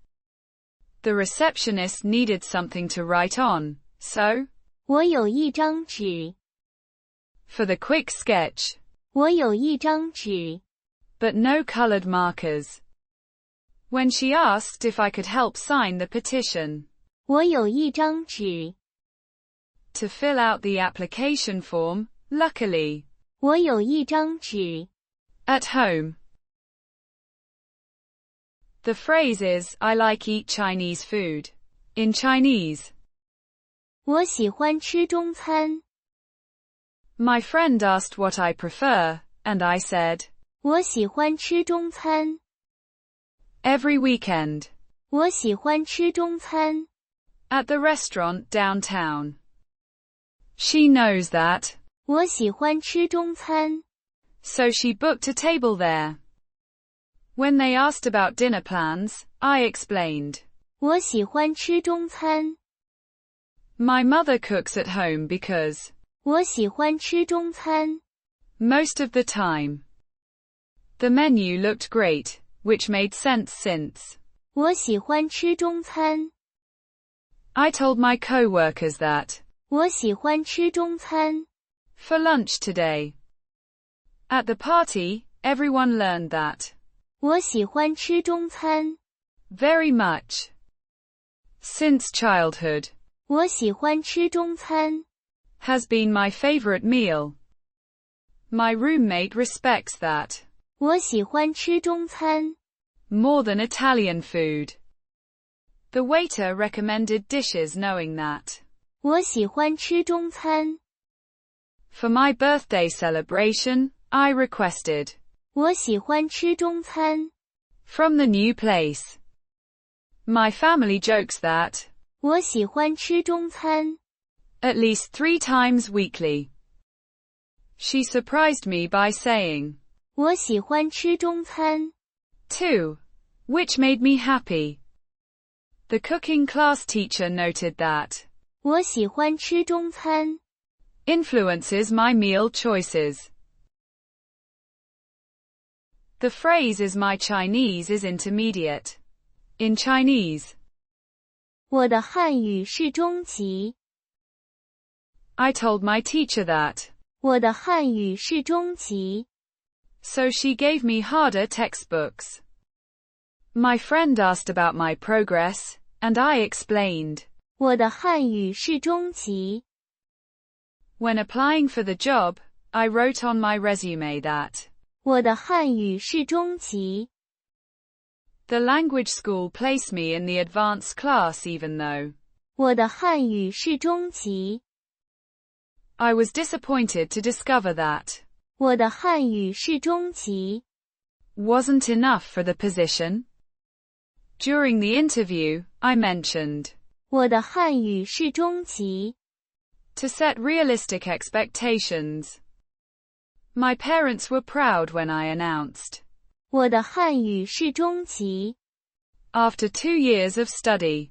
A: the receptionist needed something to write on, so,
B: 我有一张纸，
A: for the quick sketch,
B: 我有一张纸，
A: but no colored markers. When she asked if I could help sign the petition,
B: 我有一张纸，
A: to fill out the application form, luckily,
B: 我有一张纸。
A: at home. The phrase is, I like eat Chinese food. In Chinese,
B: 我喜欢吃中餐，
A: my friend asked what I prefer, and I said,
B: 我喜欢吃中餐，
A: every weekend,
B: 我喜欢吃中餐，
A: at the restaurant downtown. She knows that,
B: 我喜欢吃中餐，
A: so she booked a table there. When they asked about dinner plans, I explained,
B: 我喜欢吃中餐，
A: my mother cooks at home because,
B: 我喜欢吃中餐，
A: most of the time, the menu looked great, which made sense since,
B: 我喜欢吃中餐，
A: I told my co-workers that,
B: 我喜欢吃中餐，
A: for lunch today. At the party, everyone learned that,
B: 我喜欢吃中餐，
A: very much. since childhood,
B: 我喜欢吃中餐。
A: has been my favorite meal. My roommate respects that
B: 我喜欢吃中餐。
A: more than Italian food. The waiter recommended dishes knowing that
B: 我喜欢吃中餐。
A: for my birthday celebration, I requested
B: 我喜欢吃中餐。
A: from the new place. My family jokes that
B: 我喜欢吃中餐。
A: at least 3 times weekly. She surprised me by saying
B: 我喜欢吃中餐。
A: 2, which made me happy. The cooking class teacher noted that
B: 我喜欢吃中餐。
A: influences my meal choices. The phrase is my Chinese is intermediate. In Chinese,
B: 我的汉语是中级。
A: I told my teacher that,
B: 我的汉语是中级。
A: so she gave me harder textbooks. My friend asked about my progress, and I explained.
B: 我的汉语是中级。
A: When applying for the job, I wrote on my resume that
B: 我的汉语是中级。
A: the language school placed me in the advanced class even though
B: 我的汉语是中级。
A: I was disappointed to discover that
B: 我的汉语是中级。
A: wasn't enough for the position. During the interview, I mentioned
B: 我的汉语是中级。
A: to set realistic expectations. My parents were proud when I announced
B: 我的汉语是中级。
A: after 2 years of study.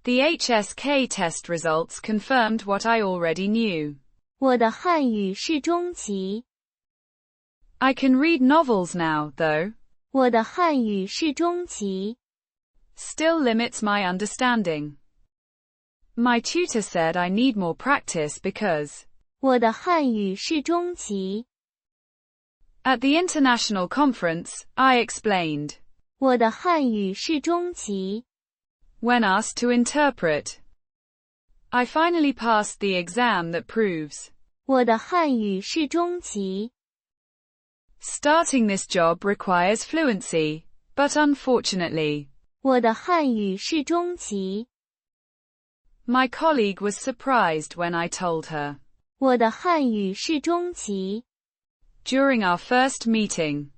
A: The HSK test results confirmed what I already knew.
B: 我的汉语是中级。
A: I can read novels now, though.
B: 我的汉语是中级。
A: Still limits my understanding. My tutor said I need more practice because
B: 我的汉语是中级。
A: at the international conference, I explained
B: 我的汉语是中级。
A: when asked to interpret. I finally passed the exam that proves
B: 我的汉语是中级。
A: starting this job requires fluency, but unfortunately,
B: 我的汉语是中级。
A: my colleague was surprised when I told her
B: 我的汉语是中级。
A: during our first meeting.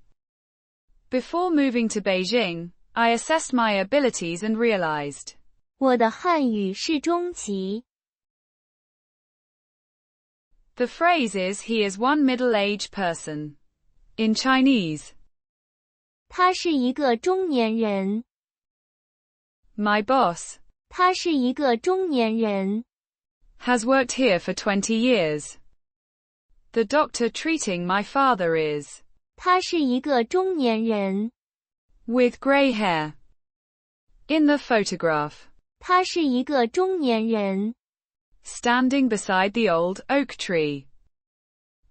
A: Before moving to Beijing, I assessed my abilities and realized
B: 我的汉语是中级。
A: the phrase is he is one middle-aged person. In Chinese,
B: 他是一个中年人。
A: my boss
B: 他是一个中年人。
A: has worked here for 20 years. The doctor treating my father is
B: 他是一个中年人。
A: with grey hair. In the photograph,
B: 他是一个中年人。
A: standing beside the old oak tree.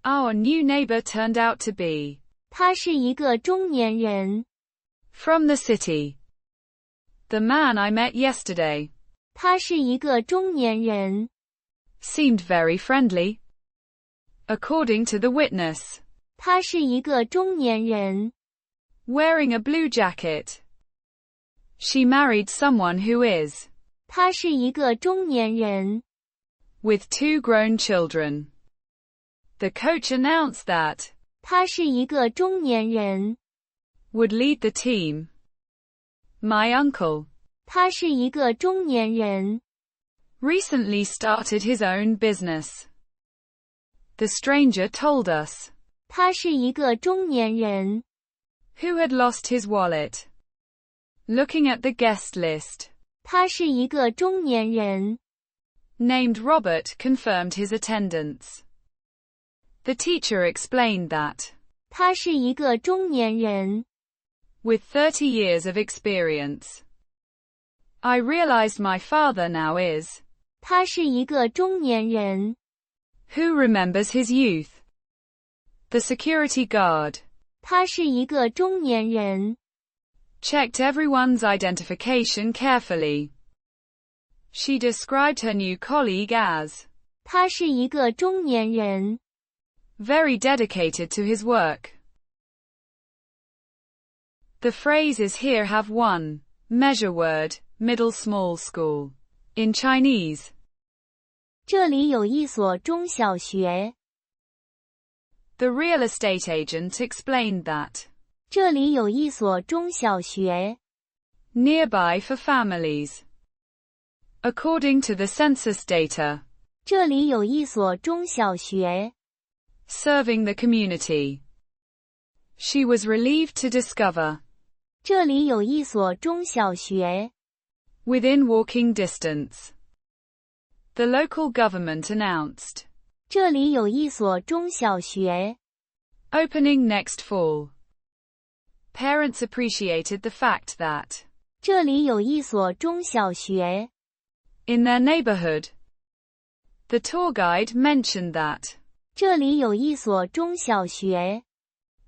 A: Our new neighbor turned out to be
B: 他是一个中年人。
A: from the city. The man I met yesterday
B: 他是一个中年人。
A: seemed very friendly. According to the witness,
B: 他是一个中年人。
A: wearing a blue jacket. She married someone who is
B: 他是一个中年人。
A: with 2 grown children. The coach announced that
B: 他是一个中年人。
A: would lead the team. My uncle
B: 他是一个中年人。
A: recently started his own business. The stranger told us
B: 他是一个中年人。
A: who had lost his wallet. Looking at the guest list,
B: 他是一个中年人。
A: named Robert confirmed his attendance. The teacher explained that
B: 他是一个中年人。
A: with 30 years of experience, I realized my father now is
B: 他是一个中年人。
A: who remembers his youth. The security guard
B: 他是一个中年人。
A: checked everyone's identification carefully. She described her new colleague as
B: 他是一个中年人。
A: very dedicated to his work. The phrases here have one measure word, middle small school. In Chinese,
B: 这里有一所中小学。
A: the real estate agent explained that
B: 这里有一所中小学。
A: nearby for families. According to the census data,
B: 这里有一所中小学。
A: serving the community. She was relieved to discover
B: 这里有一所中小学。
A: within walking distance. The local government announced
B: 这里有一所中小学。
A: opening next fall. Parents appreciated the fact that
B: 这里有一所中小学。
A: in their neighborhood. The tour guide mentioned that
B: 这里有一所中小学。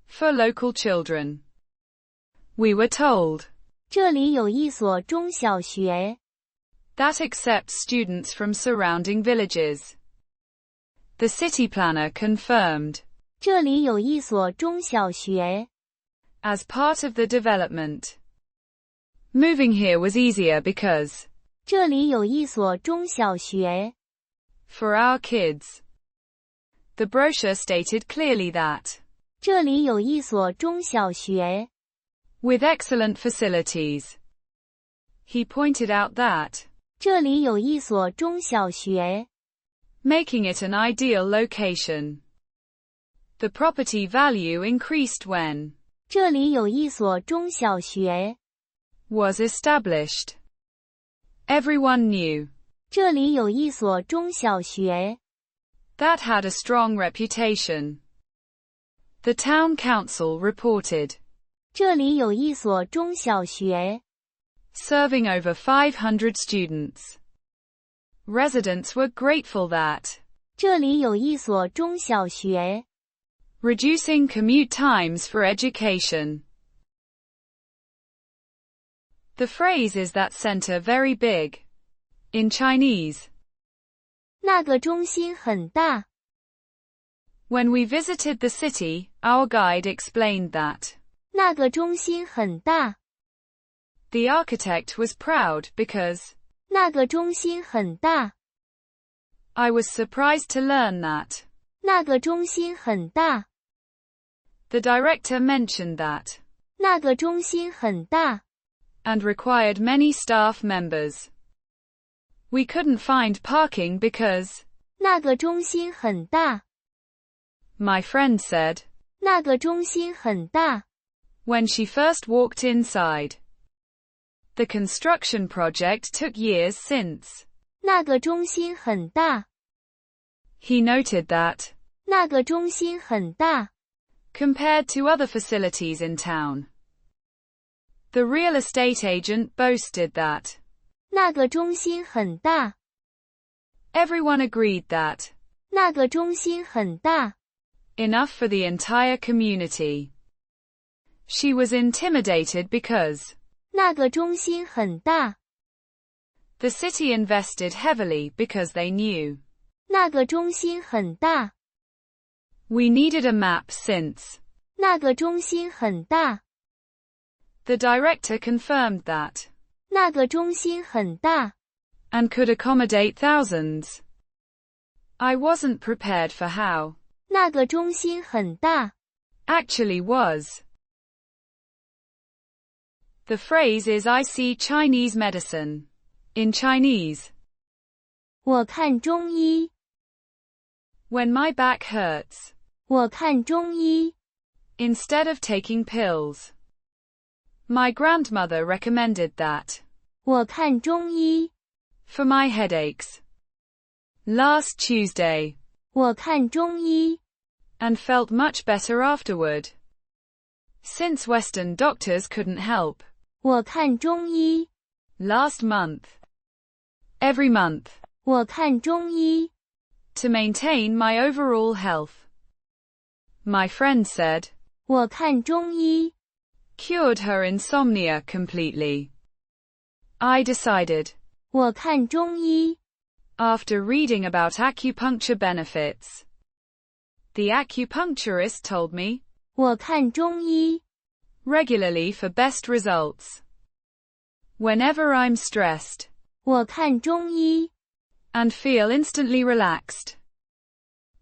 A: for local children. We were told
B: 这里有一所中小学。
A: that accepts students from surrounding villages. The city planner confirmed
B: 这里有一所中小学。
A: as part of the development. Moving here was easier because
B: 这里有一所中小学。
A: for our kids. The brochure stated clearly that
B: 这里有一所中小学。
A: with excellent facilities. He pointed out that
B: 这里有一所中小学。
A: making it an ideal location. The property value increased when
B: 这里有一所中小学。
A: was established. Everyone knew
B: 这里有一所中小学。
A: that had a strong reputation. The town council reported
B: 这里有一所中小学。
A: serving over 500 students. Residents were grateful that
B: 这里有一所中小学。
A: reducing commute times for education. The phrase is that center very big. In Chinese,
B: 那个中心很大。
A: when we visited the city, our guide explained that
B: 那个中心很大。
A: the architect was proud because
B: 那个中心很大。
A: I was surprised to learn that
B: 那个中心很大。
A: the director mentioned that
B: 那个中心很大。
A: and required many staff members. We couldn't find parking because
B: 那个中心很大。
A: my friend said
B: 那个中心很大。
A: when she first walked inside. The construction project took years since.
B: 那个中心很大。
A: He noted that
B: 那个中心很大。
A: compared to other facilities in town, the real estate agent boasted that
B: 那个中心很大。
A: everyone agreed that
B: 那个中心很大。
A: enough for the entire community. She was intimidated because
B: 那个中心很大。
A: the city invested heavily because they knew
B: 那个中心很大。
A: we needed a map since
B: 那个中心很大。
A: the director confirmed that
B: 那个中心很大。
A: and could accommodate thousands. I wasn't prepared for how
B: 那个中心很大。
A: actually was. The phrase is I see Chinese medicine. In Chinese,
B: 我看中医。
A: when my back hurts,
B: 我看中医。
A: instead of taking pills. My grandmother recommended that
B: 我看中医。
A: for my headaches. Last Tuesday,
B: 我看中医。
A: and felt much better afterward. Since Western doctors couldn't help.
B: 我看中医。
A: Last month. Every month.
B: 我看中医。
A: To maintain my overall health. My friend said
B: 我看中医。
A: cured her insomnia completely. I decided
B: 我看中医。
A: After reading about acupuncture benefits, the acupuncturist told me,
B: 我看中医。
A: regularly for best results. Whenever I'm stressed,
B: 我看中医。
A: and feel instantly relaxed.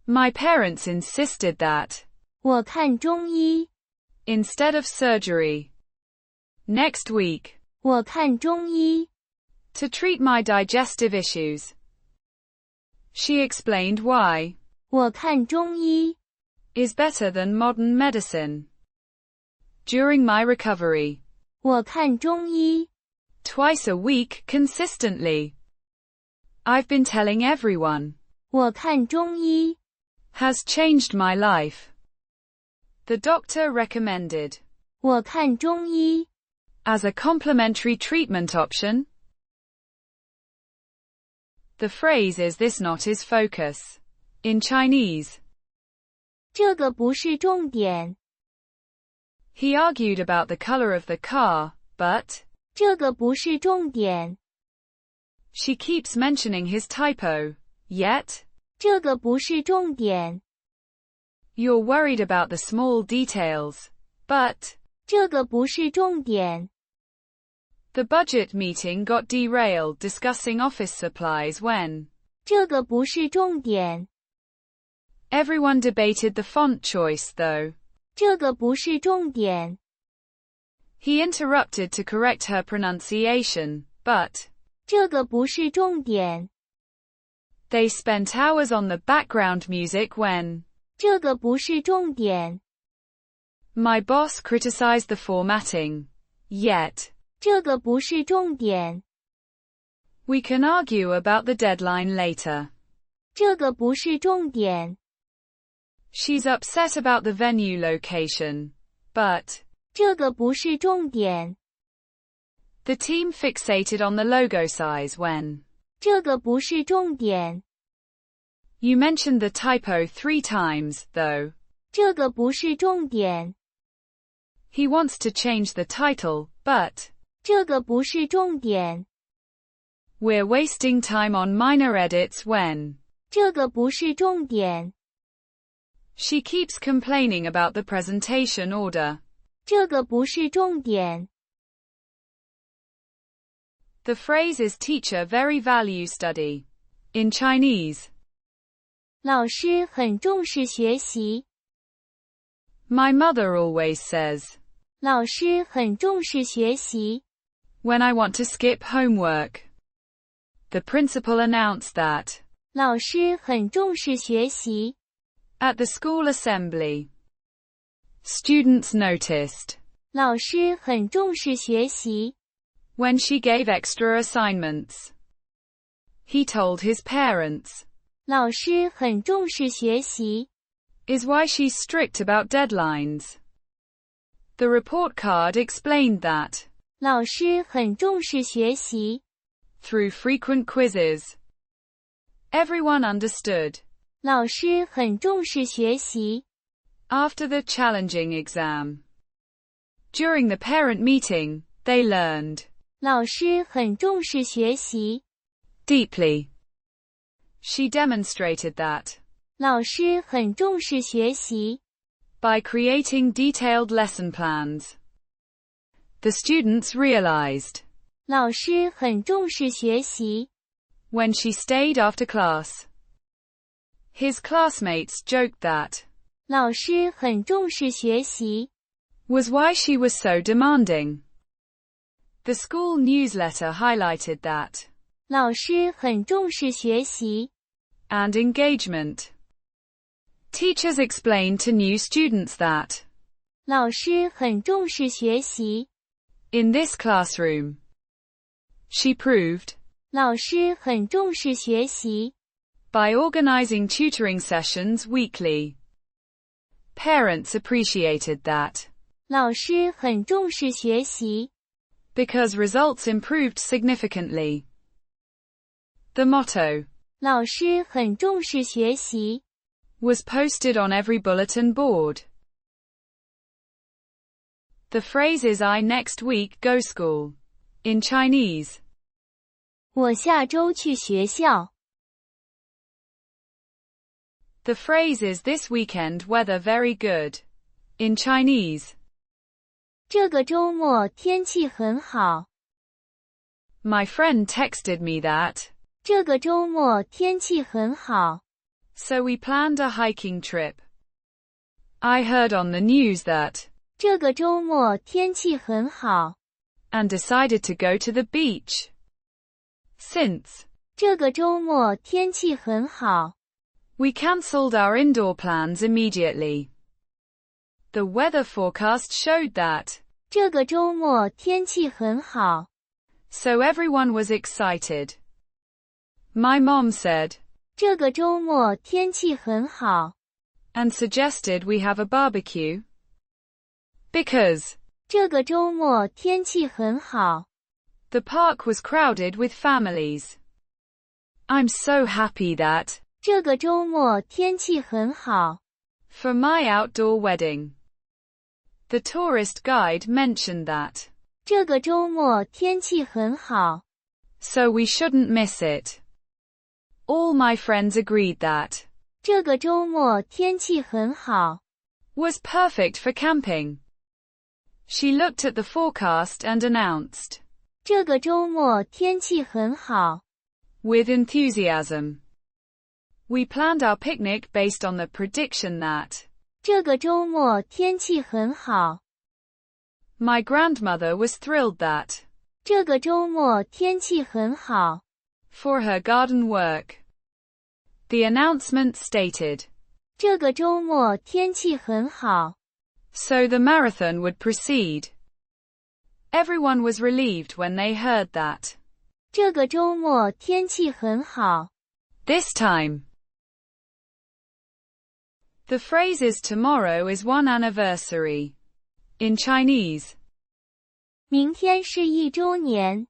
A: My parents insisted that,
B: 我看中医。
A: instead of surgery, next week,
B: 我看中医。
A: to treat my digestive issues. She explained why,
B: 我看中医。
A: is better than modern medicine. During my recovery,
B: 我看中医。
A: twice a week consistently, I've been telling everyone,
B: 我看中医。
A: has changed my life. The doctor recommended,
B: 我看中医。
A: as a complementary treatment option. The phrase is this not is focus. In Chinese,
B: 这个不是重点。
A: he argued about the color of the car, but
B: 这个不是重点。
A: she keeps mentioning his typo. Yet,
B: 这个不是重点。
A: you're worried about the small details. But,
B: 这个不是重点。
A: the budget meeting got derailed discussing office supplies when
B: 这个不是重点。
A: everyone debated the font choice though.
B: 这个不是重点。
A: He interrupted to correct her pronunciation, but
B: 这个不是重点。
A: they spent hours on the background music when
B: 这个不是重点。
A: my boss criticized the formatting. Yet,
B: 这个不是重点。
A: we can argue about the deadline later.
B: 这个不是重点。
A: She's upset about the venue location. But,
B: 这个不是重点。
A: the team fixated on the logo size when
B: 这个不是重点。
A: you mentioned the typo 3 times, though.
B: 这个不是重点。
A: He wants to change the title, but
B: 这个不是重点。
A: we're wasting time on minor edits when
B: 这个不是重点。
A: she keeps complaining about the presentation order.
B: 这个不是重点。
A: The phrase is teacher very value study. In Chinese,
B: 老师很重视学习。
A: my mother always says,
B: 老师很重视学习。
A: when I want to skip homework. The principal announced that,
B: 老师很重视学习。
A: at the school assembly. Students noticed,
B: 老师很重视学习。
A: when she gave extra assignments. He told his parents,
B: 老师很重视学习。
A: is why she's strict about deadlines. The report card explained that,
B: 老师很重视学习。
A: through frequent quizzes, everyone understood.
B: 老师很重视学习。
A: After the challenging exam. During the parent meeting, they learned,
B: 老师很重视学习。
A: deeply. She demonstrated that,
B: 老师很重视学习。
A: by creating detailed lesson plans. The students realized,
B: 老师很重视学习。
A: when she stayed after class. His classmates joked that,
B: 老师很重视学习。
A: was why she was so demanding. The school newsletter highlighted that,
B: 老师很重视学习。
A: and engagement. Teachers explained to new students that,
B: 老师很重视学习。
A: in this classroom, she proved,
B: 老师很重视学习。
A: by organizing tutoring sessions weekly. Parents appreciated that,
B: 老师很重视学习。
A: because results improved significantly. The motto,
B: 老师很重视学习。
A: was posted on every bulletin board. The phrase is I next week go school. In Chinese,
B: 我下周去学校。
A: The phrase is this weekend weather very good. In Chinese,
B: 这个周末天气很好。
A: my friend texted me that,
B: 这个周末天气很好。
A: so we planned a hiking trip. I heard on the news that,
B: 这个周末天气很好。
A: and decided to go to the beach. Since,
B: 这个周末天气很好。
A: we cancelled our indoor plans immediately. The weather forecast showed that,
B: 这个周末天气很好。
A: so everyone was excited. My mom said,
B: 这个周末天气很好。
A: and suggested we have a barbecue. Because,
B: 这个周末天气很好。
A: the park was crowded with families. I'm so happy that,
B: 这个周末天气很好。
A: for my outdoor wedding. The tourist guide mentioned that,
B: 这个周末天气很好。
A: so we shouldn't miss it. All my friends agreed that,
B: 这个周末天气很好。
A: was perfect for camping. She looked at the forecast and announced,
B: 这个周末天气很好。
A: with enthusiasm. We planned our picnic based on the prediction that,
B: 这个周末天气很好。
A: my grandmother was thrilled that,
B: 这个周末天气很好。
A: for her garden work. The announcement stated,
B: 这个周末天气很好。
A: so the marathon would proceed. Everyone was relieved when they heard that.
B: 这个周末天气很好。
A: This time. The phrase is tomorrow is one anniversary. In Chinese,
B: 明天是一周年。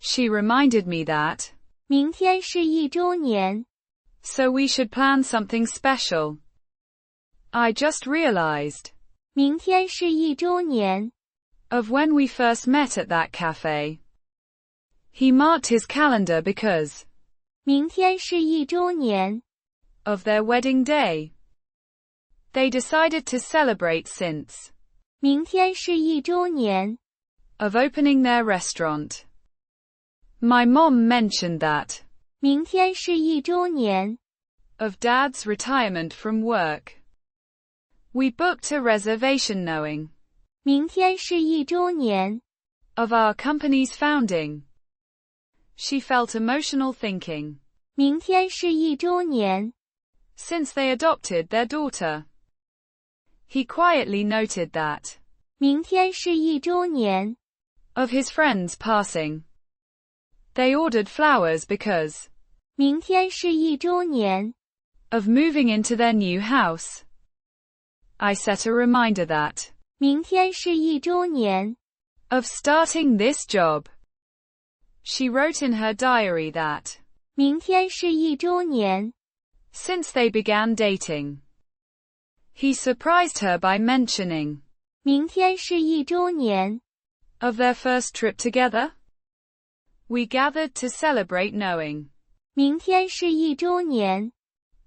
A: she reminded me that,
B: 明天是一周年。
A: so we should plan something special. I just realized,
B: 明天是一周年。
A: of when we first met at that cafe. He marked his calendar because,
B: 明天是一周年。
A: of their wedding day. They decided to celebrate since,
B: 明天是一周年。
A: of opening their restaurant. My mom mentioned that,
B: 明天是一周年。
A: of Dad's retirement from work. We booked a reservation knowing,
B: 明天是一周年。
A: of our company's founding. She felt emotional thinking,
B: 明天是一周年。
A: since they adopted their daughter. He quietly noted that,
B: 明天是一周年。
A: of his friend's passing. They ordered flowers because,
B: 明天是一周年。
A: of moving into their new house. I set a reminder that,
B: 明天是一周年。
A: of starting this job. She wrote in her diary that,
B: 明天是一周年。
A: since they began dating. He surprised her by mentioning,
B: 明天是一周年。
A: of their first trip together. We gathered to celebrate knowing,
B: 明天是一周年。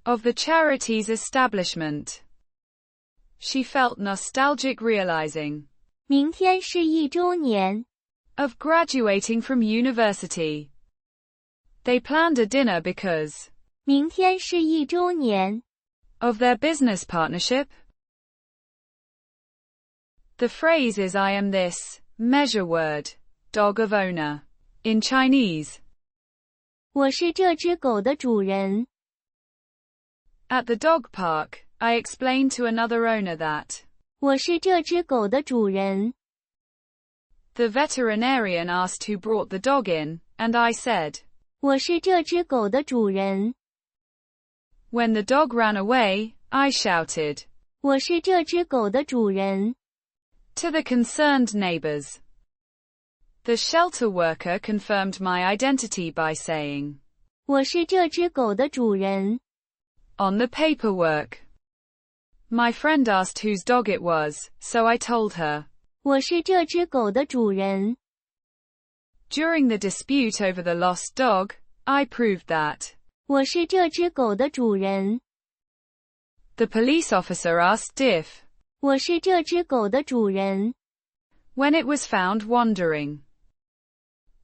A: of the charity's establishment. She felt nostalgic realizing,
B: 明天是一周年。
A: of graduating from university. They planned a dinner because,
B: 明天是一周年。
A: of their business partnership. The phrase is I am this, measure word, dog of owner. In Chinese,
B: 我是这只狗的主人。
A: at the dog park, I explained to another owner that,
B: 我是这只狗的主人。
A: the veterinarian asked who brought the dog in, and I said,
B: 我是这只狗的主人。
A: when the dog ran away, I shouted,
B: 我是这只狗的主人。
A: to the concerned neighbors. The shelter worker confirmed my identity by saying,
B: 我是这只狗的主人。
A: on the paperwork. My friend asked whose dog it was, so I told her.
B: 我是这只狗的主人。
A: During the dispute over the lost dog, I proved that.
B: 我是这只狗的主人。
A: The police officer asked if.
B: 我是这只狗的主人。
A: When it was found wandering.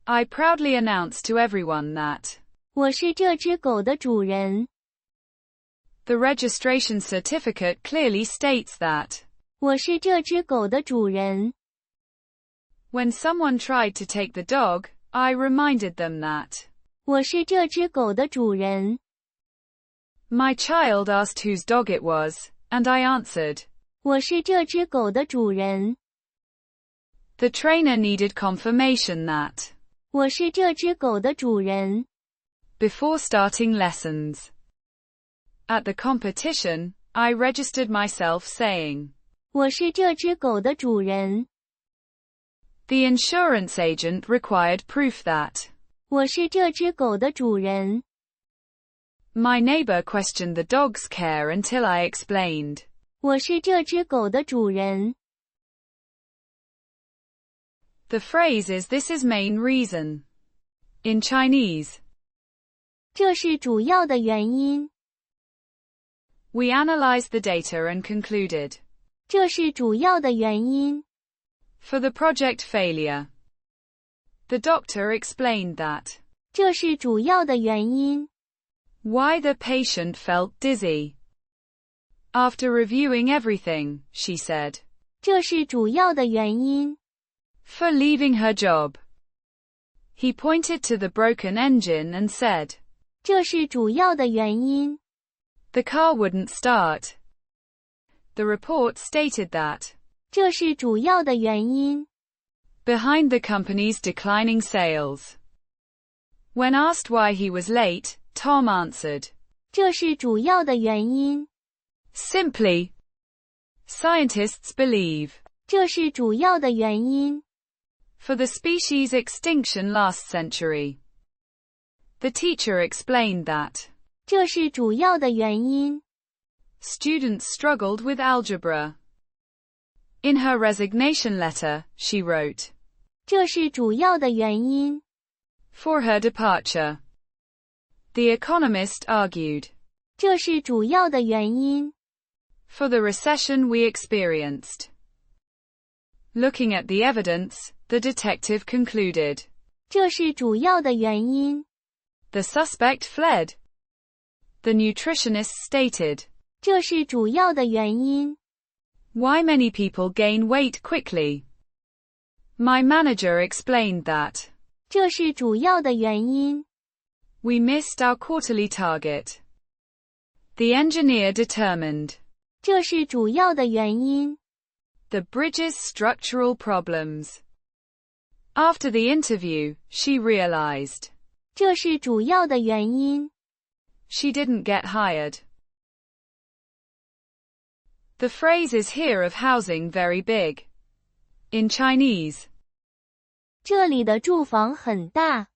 A: I proudly announced to everyone that.
B: 我是这只狗的主人。
A: The registration certificate clearly states that.
B: 我是这只狗的主人。
A: When someone tried to take the dog, I reminded them that.
B: 我是这只狗的主人。
A: My child asked whose dog it was, and I answered.
B: 我是这只狗的主人。
A: The trainer needed confirmation that.
B: 我是这只狗的主人。
A: Before starting lessons. At the competition, I registered myself saying.
B: 我是这只狗的主人。
A: The insurance agent required proof that.
B: 我是这只狗的主人。
A: My neighbor questioned the dog's care until I explained.
B: 我是这只狗的主人。
A: The phrase is "this is main reason." In Chinese.
B: 这是主要的原因。
A: We analyzed the data and concluded.
B: 这是主要的原因。
A: For the project failure. The doctor explained that.
B: 这是主要的原因。
A: Why the patient felt dizzy. After reviewing everything, she said.
B: 这是主要的原因。
A: For leaving her job. He pointed to the broken engine and said.
B: 这是主要的原因。
A: The car wouldn't start. The report stated that.
B: 这是主要的原因。
A: Behind the company's declining sales. When asked why he was late, Tom answered.
B: 这是主要的原因。
A: Simply. Scientists believe.
B: 这是主要的原因。
A: For the species extinction last century. The teacher explained that.
B: 这是主要的原因。
A: Students struggled with algebra. In her resignation letter, she wrote.
B: 这是主要的原因。
A: For her departure. The economist argued.
B: 这是主要的原因。
A: For the recession we experienced. Looking at the evidence, the detective concluded.
B: 这是主要的原因。
A: The suspect fled. The nutritionist stated.
B: 这是主要的原因。
A: Why many people gain weight quickly. My manager explained that.
B: 这是主要的原因。
A: We missed our quarterly target. The engineer determined.
B: 这是主要的原因。
A: The bridge's structural problems. After the interview, she realized.
B: 这是主要的原因。
A: She didn't get hired. The phrase is here of housing very big. In Chinese.
B: 这里的住房很大。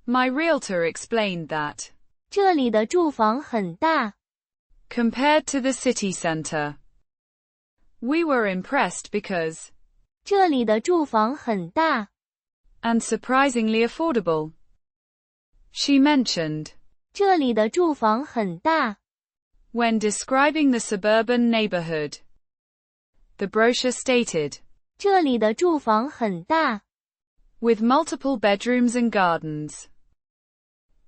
A: My realtor explained that.
B: 这里的住房很大。
A: Compared to the city center. We were impressed because.
B: 这里的住房很大。
A: And surprisingly affordable. She mentioned.
B: 这里的住房很大。
A: When describing the suburban neighborhood. The brochure stated.
B: 这里的住房很大。
A: With multiple bedrooms and gardens.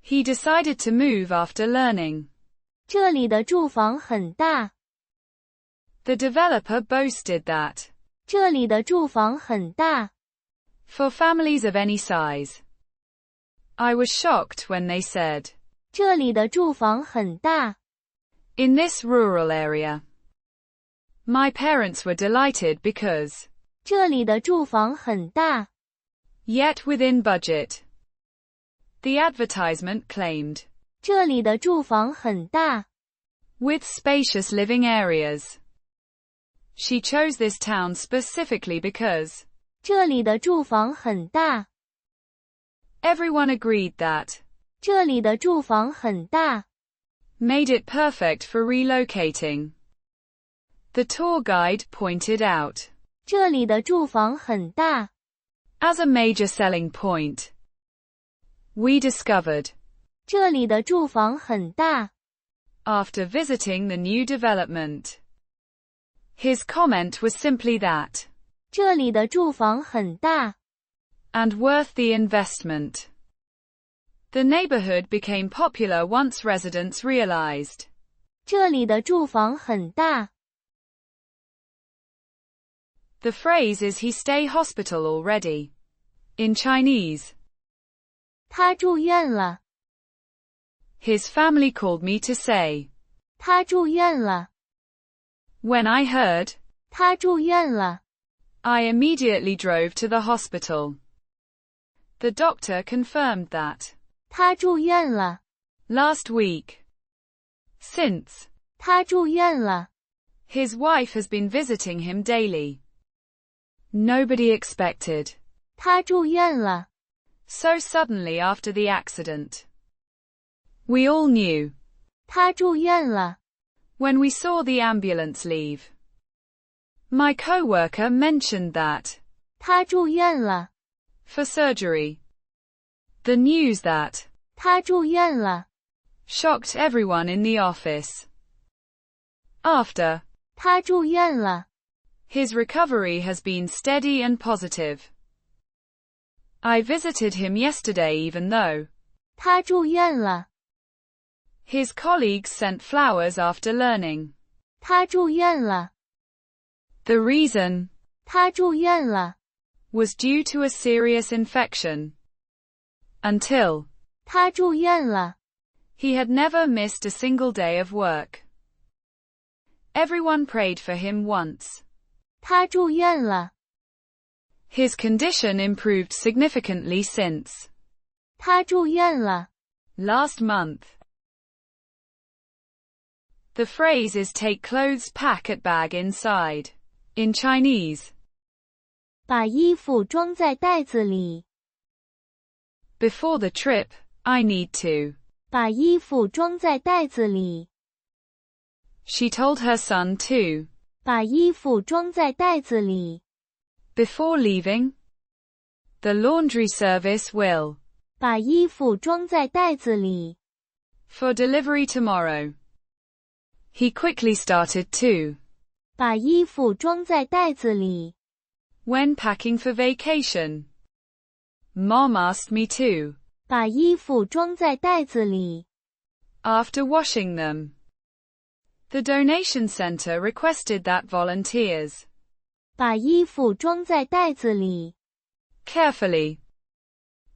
A: He decided to move after learning.
B: 这里的住房很大。
A: The developer boasted that.
B: 这里的住房很大。
A: For families of any size. I was shocked when they said.
B: 这里的住房很大。
A: In this rural area. My parents were delighted because.
B: 这里的住房很大。
A: Yet within budget. The advertisement claimed.
B: 这里的住房很大。
A: With spacious living areas. She chose this town specifically because.
B: 这里的住房很大。
A: Everyone agreed that.
B: 这里的住房很大。
A: Made it perfect for relocating. The tour guide pointed out.
B: 这里的住房很大。
A: as a major selling point. We discovered,
B: 这里的住房很大。
A: after visiting the new development. His comment was simply that,
B: 这里的住房很大。
A: and worth the investment. The neighborhood became popular once residents realized,
B: 这里的住房很大。
A: The phrase is he stay hospital already. In Chinese,
B: 他住院了。
A: his family called me to say.
B: 他住院了。
A: When I heard,
B: 他住院了。
A: I immediately drove to the hospital. The doctor confirmed that,
B: 他住院了。
A: last week. Since,
B: 他住院了。
A: his wife has been visiting him daily. Nobody expected,
B: 他住院了。
A: so suddenly after the accident. We all knew,
B: 他住院了。
A: when we saw the ambulance leave. My co-worker mentioned that,
B: 他住院了。
A: for surgery. The news that,
B: 他住院了。
A: shocked everyone in the office. After,
B: 他住院了。
A: his recovery has been steady and positive. I visited him yesterday even though,
B: 他住院了。
A: his colleagues sent flowers after learning.
B: 他住院了。
A: The reason,
B: 他住院了。
A: was due to a serious infection. Until,
B: 他住院了。
A: he had never missed a single day of work. Everyone prayed for him once.
B: 他住院了。
A: His condition improved significantly since,
B: 他住院了。
A: last month. The phrase is take clothes pack at bag inside. In Chinese,
B: 把衣服装在袋子里。
A: before the trip, I need to.
B: 把衣服装在袋子里。
A: She told her son to.
B: 把衣服装在袋子里。
A: Before leaving, the laundry service will.
B: 把衣服装在袋子里。
A: For delivery tomorrow. He quickly started to.
B: 把衣服装在袋子里。
A: When packing for vacation. Mom asked me to.
B: 把衣服装在袋子里。
A: After washing them. The donation center requested that volunteers.
B: 把衣服装在袋子里。
A: Carefully.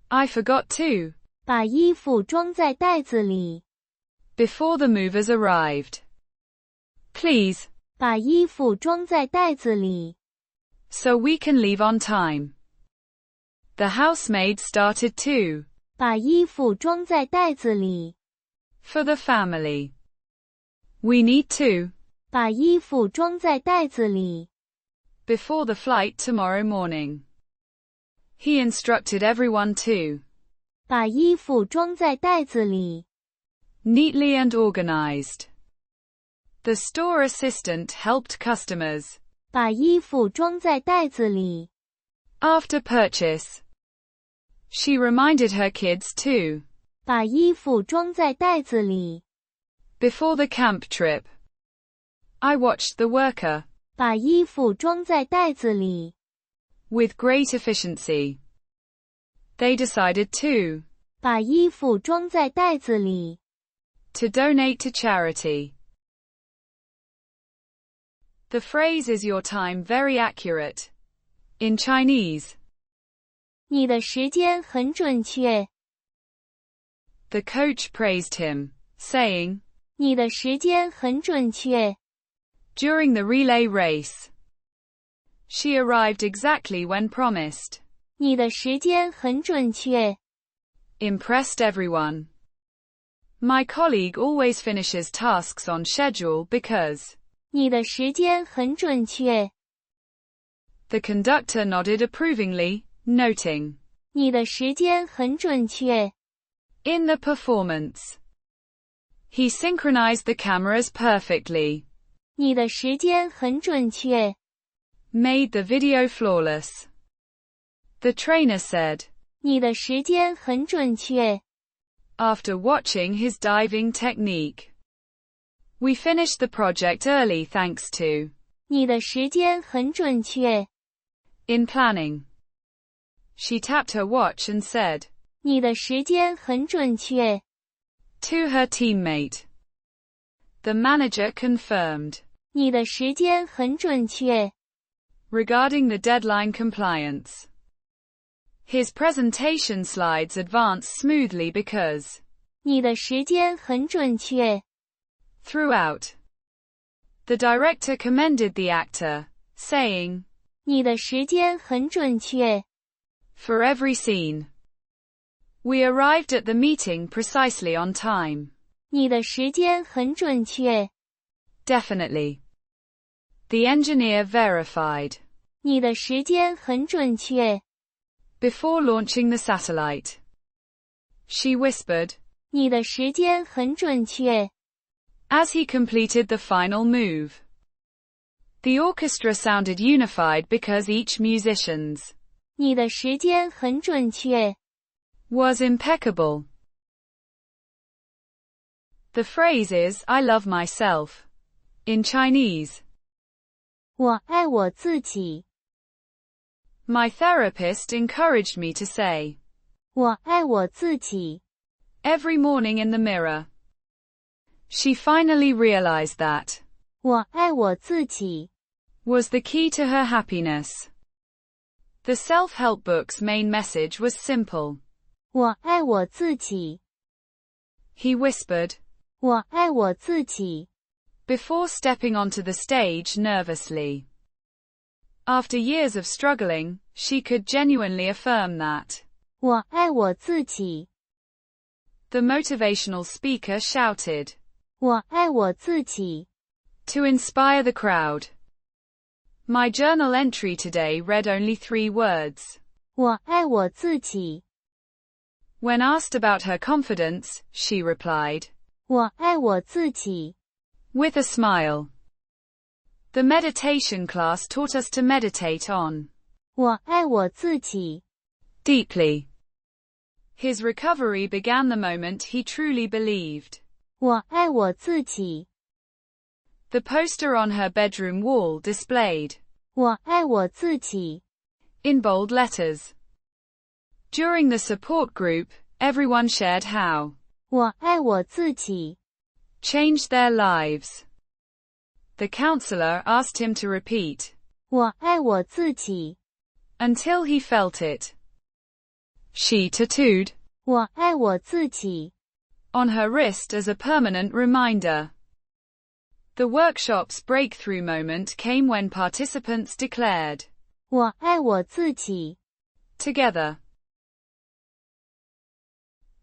A: I forgot to.
B: 把衣服装在袋子里。
A: Before the movers arrived. Please.
B: 把衣服装在袋子里。
A: So we can leave on time. The housemaid started to.
B: 把衣服装在袋子里。
A: For the family. We need to.
B: 把衣服装在袋子里。
A: Before the flight tomorrow morning. He instructed everyone to.
B: 把衣服装在袋子里。
A: Neatly and organized. The store assistant helped customers.
B: 把衣服装在袋子里。
A: After purchase. She reminded her kids to.
B: 把衣服装在袋子里。
A: Before the camp trip. I watched the worker.
B: 把衣服装在袋子里。
A: With great efficiency. They decided to.
B: 把衣服装在袋子里。
A: To donate to charity. The phrase is your time very accurate. In Chinese.
B: 你的时间很准确。
A: The coach praised him, saying.
B: 你的时间很准确。
A: During the relay race. She arrived exactly when promised.
B: 你的时间很准确。
A: Impressed everyone. My colleague always finishes tasks on schedule because.
B: 你的时间很准确。
A: The conductor nodded approvingly, noting.
B: 你的时间很准确。
A: In the performance. He synchronized the cameras perfectly.
B: 你的时间很准确。
A: Made the video flawless. The trainer said.
B: 你的时间很准确。
A: After watching his diving technique. We finished the project early thanks to.
B: 你的时间很准确。
A: In planning. She tapped her watch and said.
B: 你的时间很准确。
A: To her teammate. The manager confirmed.
B: 你的时间很准确。
A: Regarding the deadline compliance. His presentation slides advanced smoothly because.
B: 你的时间很准确。
A: Throughout. The director commended the actor, saying.
B: 你的时间很准确。
A: For every scene. We arrived at the meeting precisely on time.
B: 你的时间很准确。
A: Definitely. The engineer verified.
B: 你的时间很准确。
A: Before launching the satellite. She whispered.
B: 你的时间很准确。
A: As he completed the final move. The orchestra sounded unified because each musician's.
B: 你的时间很准确。
A: Was impeccable. The phrase is, I love myself. In Chinese.
B: 我爱我自己。
A: My therapist encouraged me to say.
B: 我爱我自己。
A: Every morning in the mirror. She finally realized that.
B: 我爱我自己。
A: Was the key to her happiness. The self-help book's main message was simple.
B: 我爱我自己。
A: He whispered.
B: 我爱我自己。
A: Before stepping onto the stage nervously. After years of struggling, she could genuinely affirm that.
B: 我爱我自己。
A: The motivational speaker shouted.
B: 我爱我自己。
A: To inspire the crowd. My journal entry today read only 3 words.
B: 我爱我自己。
A: When asked about her confidence, she replied.
B: 我爱我自己。
A: With a smile. The meditation class taught us to meditate on.
B: 我爱我自己。
A: Deeply. His recovery began the moment he truly believed.
B: 我爱我自己。
A: The poster on her bedroom wall displayed.
B: 我爱我自己。
A: In bold letters. During the support group, everyone shared how.
B: 我爱我自己。
A: Changed their lives. The counselor asked him to repeat.
B: 我爱我自己。
A: Until he felt it. She tattooed.
B: 我爱我自己。
A: On her wrist as a permanent reminder. The workshop's breakthrough moment came when participants declared.
B: 我爱我自己。
A: Together.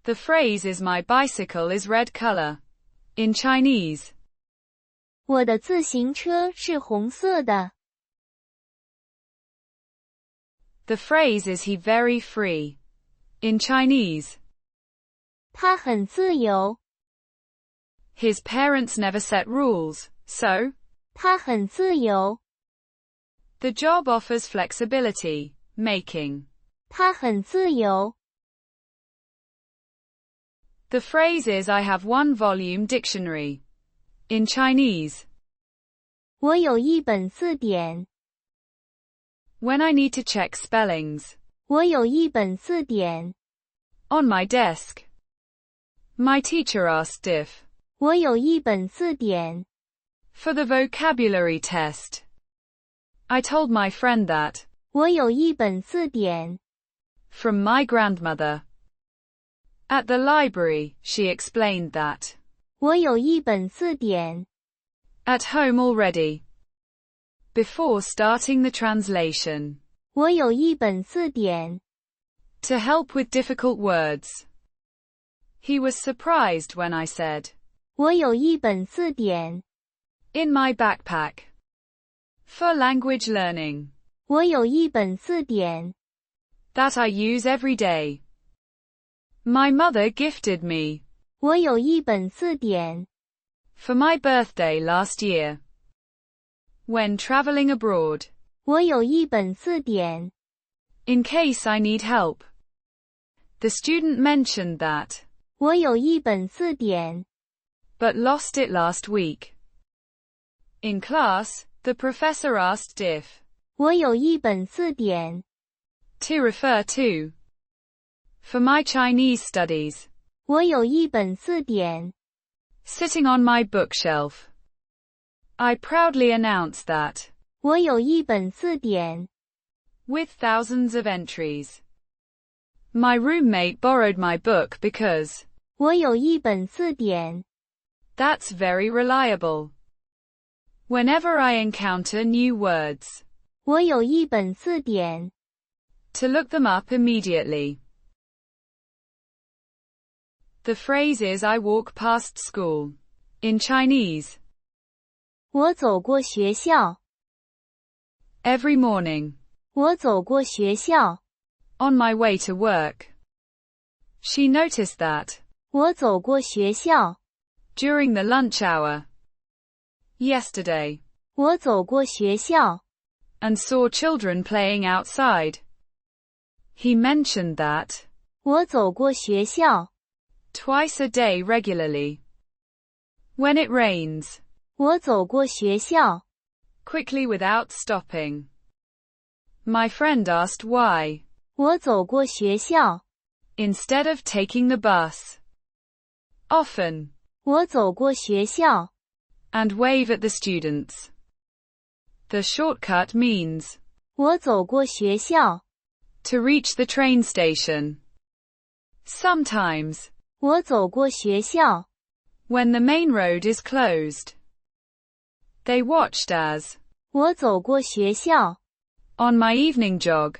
A: The phrase is my bicycle is red color. In Chinese.
B: 我的自行车是红色的。
A: The phrase is he very free. In Chinese.
B: 他很自由。
A: His parents never set rules, so.
B: 他很自由。
A: The job offers flexibility, making.
B: 他很自由。
A: The phrase is I have 1-volume dictionary. In Chinese.
B: 我有一本字典。
A: When I need to check spellings.
B: 我有一本字典。
A: On my desk. My teacher asked if.
B: 我有一本字典。
A: For the vocabulary test. I told my friend that.
B: 我有一本字典。
A: From my grandmother. At the library, she explained that.
B: 我有一本字典。
A: At home already. Before starting the translation.
B: 我有一本字典。
A: To help with difficult words. He was surprised when I said.
B: 我有一本字典。
A: In my backpack. For language learning.
B: 我有一本字典。
A: That I use every day. My mother gifted me.
B: 我有一本字典。
A: For my birthday last year. When traveling abroad.
B: 我有一本字典。
A: in case I need help. The student mentioned that,
B: 我有一本字典
A: but lost it last week. In class, the professor asked if,
B: 我有一本字典
A: to refer to. For my Chinese studies,
B: 我有一本字典
A: sitting on my bookshelf. I proudly announced that,
B: 我有一本字典
A: with thousands of entries. My roommate borrowed my book because,
B: 我有一本字典
A: that's very reliable. Whenever I encounter new words,
B: 我有一本字典
A: to look them up immediately. The phrase is I walk past school. In Chinese,
B: 我走过学校
A: every morning,
B: 我走过学校
A: on my way to work. She noticed that,
B: 我走过学校
A: during the lunch hour, yesterday,
B: 我走过学校
A: and saw children playing outside. He mentioned that,
B: 我走过学校
A: twice a day regularly. When it rains,
B: 我走过学校
A: quickly without stopping. My friend asked why,
B: 我走过学校
A: instead of taking the bus. Often,
B: 我走过学校
A: and wave at the students. The shortcut means,
B: 我走过学校
A: to reach the train station. Sometimes,
B: 我走过学校
A: when the main road is closed. They watched as,
B: 我走过学校
A: on my evening jog.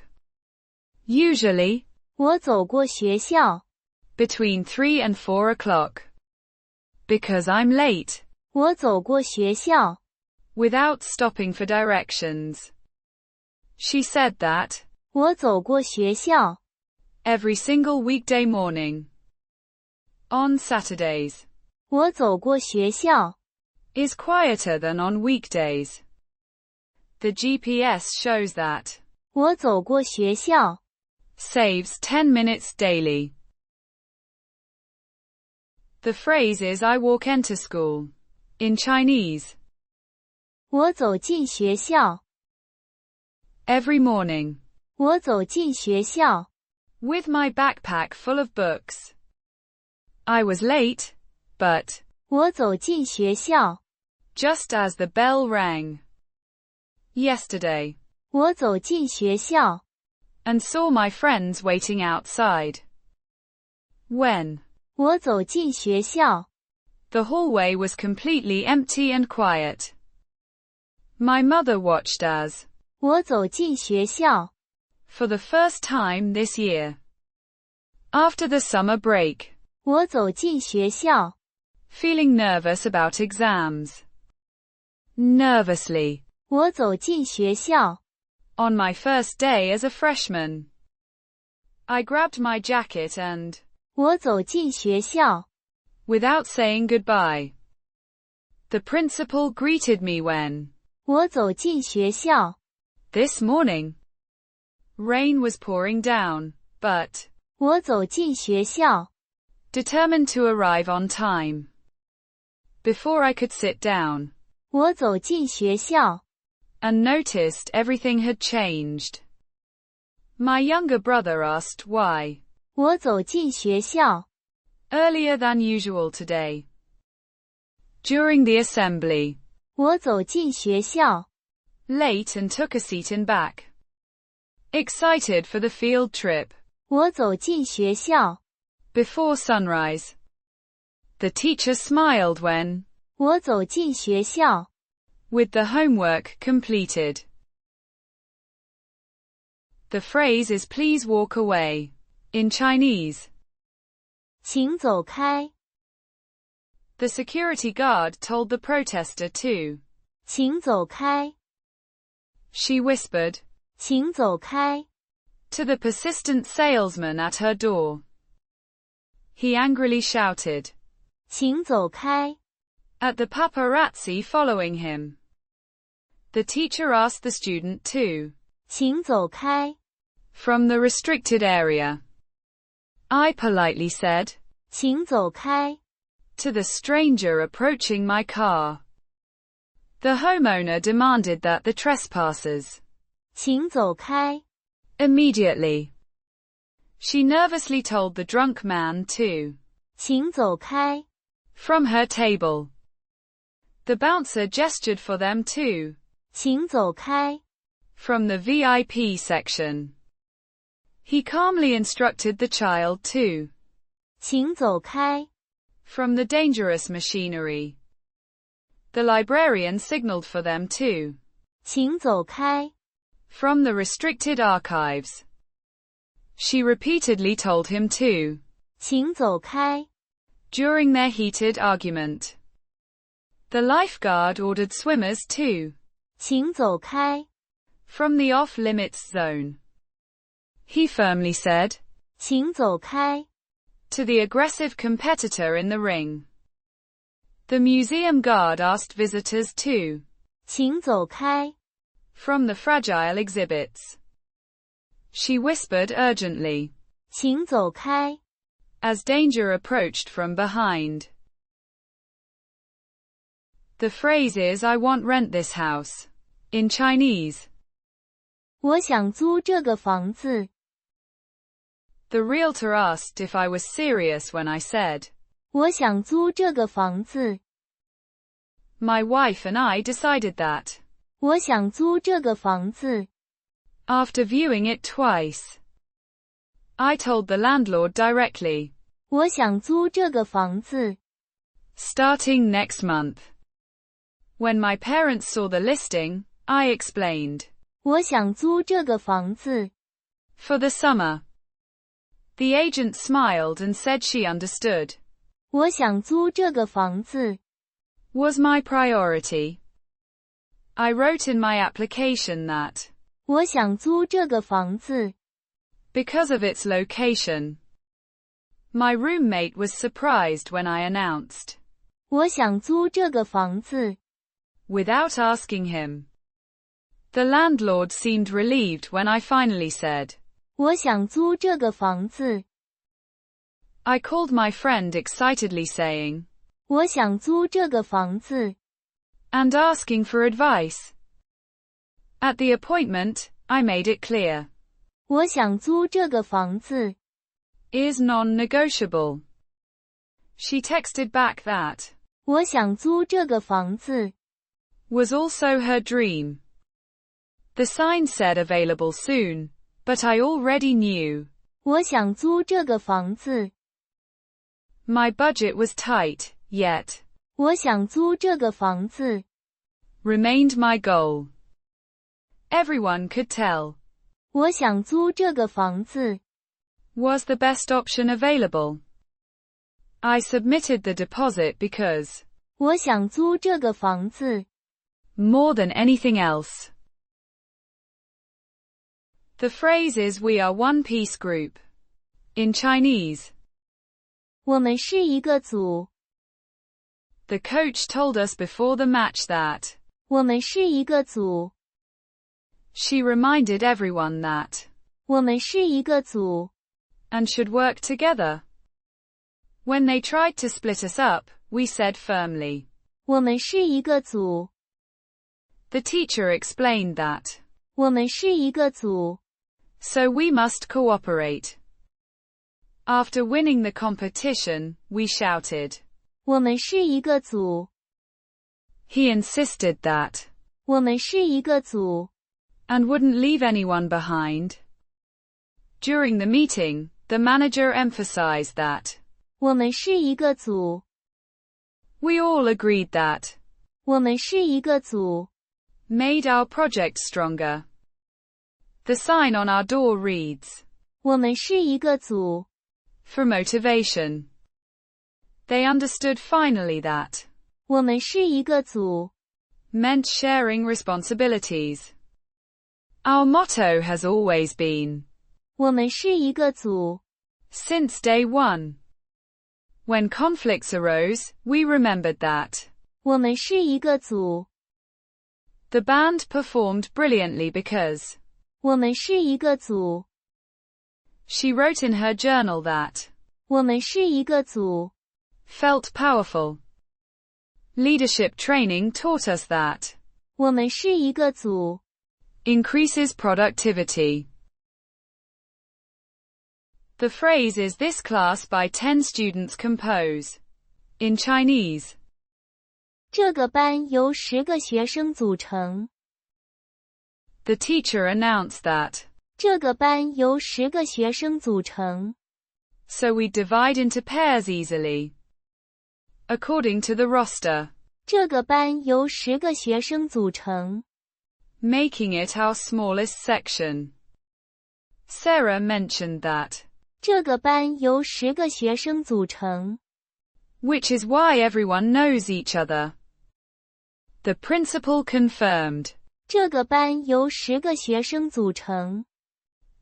A: Usually,
B: 我走过学校
A: between 3 and 4 o'clock. Because I'm late,
B: 我走过学校
A: without stopping for directions. She said that,
B: 我走过学校
A: every single weekday morning. On Saturdays,
B: 我走过学校
A: is quieter than on weekdays. The GPS shows that,
B: 我走过学校
A: saves 10 minutes daily. The phrase is I walk enter school. In Chinese,
B: 我走进学校
A: every morning,
B: 我走进学校
A: with my backpack full of books. I was late, but,
B: 我走进学校
A: just as the bell rang. Yesterday,
B: 我走进学校
A: and saw my friends waiting outside. When,
B: 我走进学校
A: the hallway was completely empty and quiet. My mother watched as,
B: 我走进学校
A: for the first time this year. After the summer break,
B: 我走进学校
A: feeling nervous about exams. Nervously,
B: 我走进学校
A: on my first day as a freshman. I grabbed my jacket and,
B: 我走进学校
A: without saying goodbye, the principal greeted me when,
B: 我走进学校
A: this morning, rain was pouring down, but,
B: 我走进学校
A: determined to arrive on time. Before I could sit down,
B: 我走进学校
A: and noticed everything had changed. My younger brother asked why,
B: 我走进学校
A: earlier than usual today. During the assembly,
B: 我走进学校
A: late and took a seat in back. Excited for the field trip.
B: 我走进学校
A: Before sunrise. The teacher smiled when,
B: 我走进学校
A: with the homework completed. The phrase is please walk away. In Chinese,
B: 请走开
A: the security guard told the protester to.
B: 请走开
A: She whispered,
B: 请走开
A: to the persistent salesman at her door. He angrily shouted,
B: 请走开
A: at the paparazzi following him. The teacher asked the student to.
B: 请走开
A: from the restricted area. I politely said,
B: 请走开
A: to the stranger approaching my car. The homeowner demanded that the trespassers
B: 请走开
A: immediately. She nervously told the drunk man to
B: 请走开
A: from her table. The bouncer gestured for them to
B: 请走开
A: from the VIP section. He calmly instructed the child to
B: 请走开
A: from the dangerous machinery. The librarian signaled for them to
B: 请走开
A: from the restricted archives. She repeatedly told him to
B: 请走开
A: during their heated argument. The lifeguard ordered swimmers to
B: 请走开
A: from the off-limits zone. He firmly said
B: 请走开
A: to the aggressive competitor in the ring. The museum guard asked visitors to
B: 请走开
A: from the fragile exhibits. She whispered urgently
B: 请走开
A: as danger approached from behind. The phrase is I want rent this house. In Chinese,
B: 我想租这个房子
A: the realtor asked if I was serious when I said,
B: 我想租这个房子
A: my wife and I decided that.
B: 我想租这个房子
A: After viewing it twice, I told the landlord directly,
B: 我想租这个房子
A: starting next month. When my parents saw the listing, I explained,
B: 我想租这个房子
A: for the summer. The agent smiled and said she understood.
B: 我想租这个房子
A: Was my priority. I wrote in my application that,
B: 我想租这个房子
A: because of its location, my roommate was surprised when I announced,
B: 我想租这个房子
A: without asking him. The landlord seemed relieved when I finally said,
B: 我想租这个房子
A: I called my friend excitedly saying,
B: 我想租这个房子
A: and asking for advice. At the appointment, I made it clear,
B: 我想租这个房子
A: is non-negotiable. She texted back that,
B: 我想租这个房子
A: was also her dream. The sign said available soon, but I already knew.
B: 我想租这个房子
A: My budget was tight, yet,
B: 我想租这个房子
A: remained my goal. Everyone could tell,
B: 我想租这个房子
A: was the best option available. I submitted the deposit because,
B: 我想租这个房子
A: more than anything else. The phrase is we are one piece group. In Chinese,
B: 我们是一个组
A: the coach told us before the match that,
B: 我们是一个组
A: she reminded everyone that,
B: 我们是一个组
A: and should work together. When they tried to split us up, we said firmly,
B: 我们是一个组
A: the teacher explained that,
B: 我们是一个组
A: so we must cooperate. After winning the competition, we shouted.
B: 我们是一个组
A: He insisted that,
B: 我们是一个组
A: and wouldn't leave anyone behind. During the meeting, the manager emphasized that,
B: 我们是一个组
A: we all agreed that,
B: 我们是一个组
A: made our project stronger. The sign on our door reads,
B: 我们是一个组
A: for motivation. They understood finally that,
B: 我们是一个组
A: meant sharing responsibilities. Our motto has always been,
B: 我们是一个组
A: since day one. When conflicts arose, we remembered that.
B: 我们是一个组
A: The band performed brilliantly because,
B: 我们是一个组
A: She wrote in her journal that
B: 我们是一个组。
A: felt powerful. Leadership training taught us that
B: 我们是一个组。
A: increases productivity. The phrase is this class by 10 students compose. In Chinese,
B: 这个班由10个学生组成。
A: the teacher announced that
B: 这个班由10个学生组成。
A: so we divide into pairs easily. According to the roster,
B: 这个班由10个学生组成。
A: making it our smallest section. Sarah mentioned that,
B: 这个班由10个学生组成。
A: which is why everyone knows each other. The principal confirmed,
B: 这个班由10个学生组成。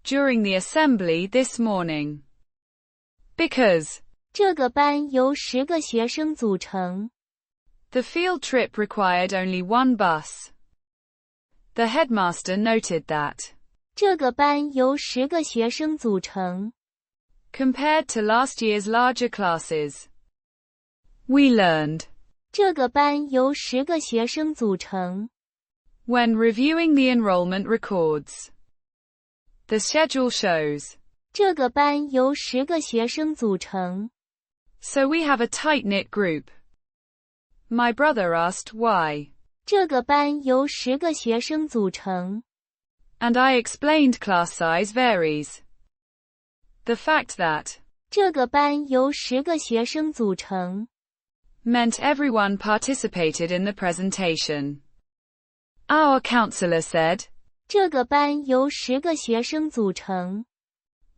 A: during the assembly this morning. Because,
B: 这个班由10个学生组成。
A: the field trip required only one bus. The headmaster noted that,
B: 这个班由10个学生组成。
A: compared to last year's larger classes. We learned,
B: 这个班由10个学生组成。
A: when reviewing the enrollment records. The schedule shows,
B: 这个班由10个学生组成。
A: so we have a tight-knit group. My brother asked why,
B: 这个班由10个学生组成。
A: and I explained class size varies. The fact that
B: 这个班由10个学生组成。
A: meant everyone participated in the presentation. Our counselor said,
B: 这个班由10个学生组成。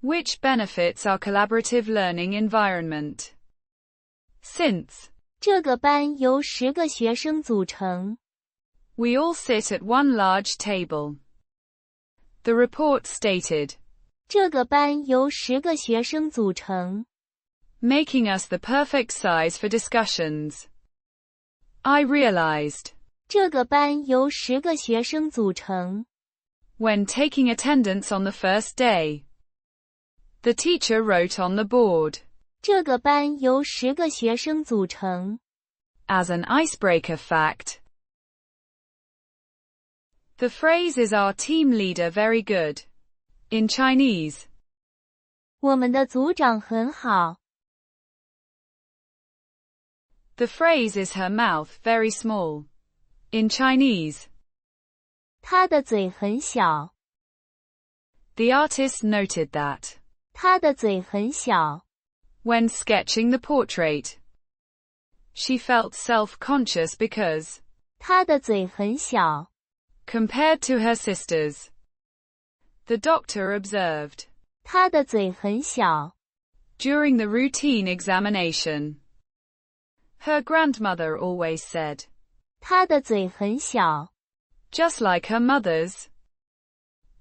A: which benefits our collaborative learning environment. Since
B: 这个班由10个学生组成。
A: we all sit at one large table. The report stated,
B: 这个班由10个学生组成。
A: making us the perfect size for discussions. I realized,
B: 这个班由10个学生组成。
A: when taking attendance on the first day. The teacher wrote on the board,
B: 这个班由10个学生组成。
A: as an icebreaker fact. The phrase is our team leader very good. In Chinese,
B: 我们的组长很好。
A: the phrase is her mouth very small. In Chinese,
B: 他的嘴很小。
A: the artist noted that,
B: 他的嘴很小。
A: when sketching the portrait, she felt self-conscious because,
B: 他的嘴很小。
A: compared to her sisters. The doctor observed,
B: 他的嘴很小。
A: during the routine examination. Her grandmother always said,
B: 他的嘴很小。
A: just like her mother's.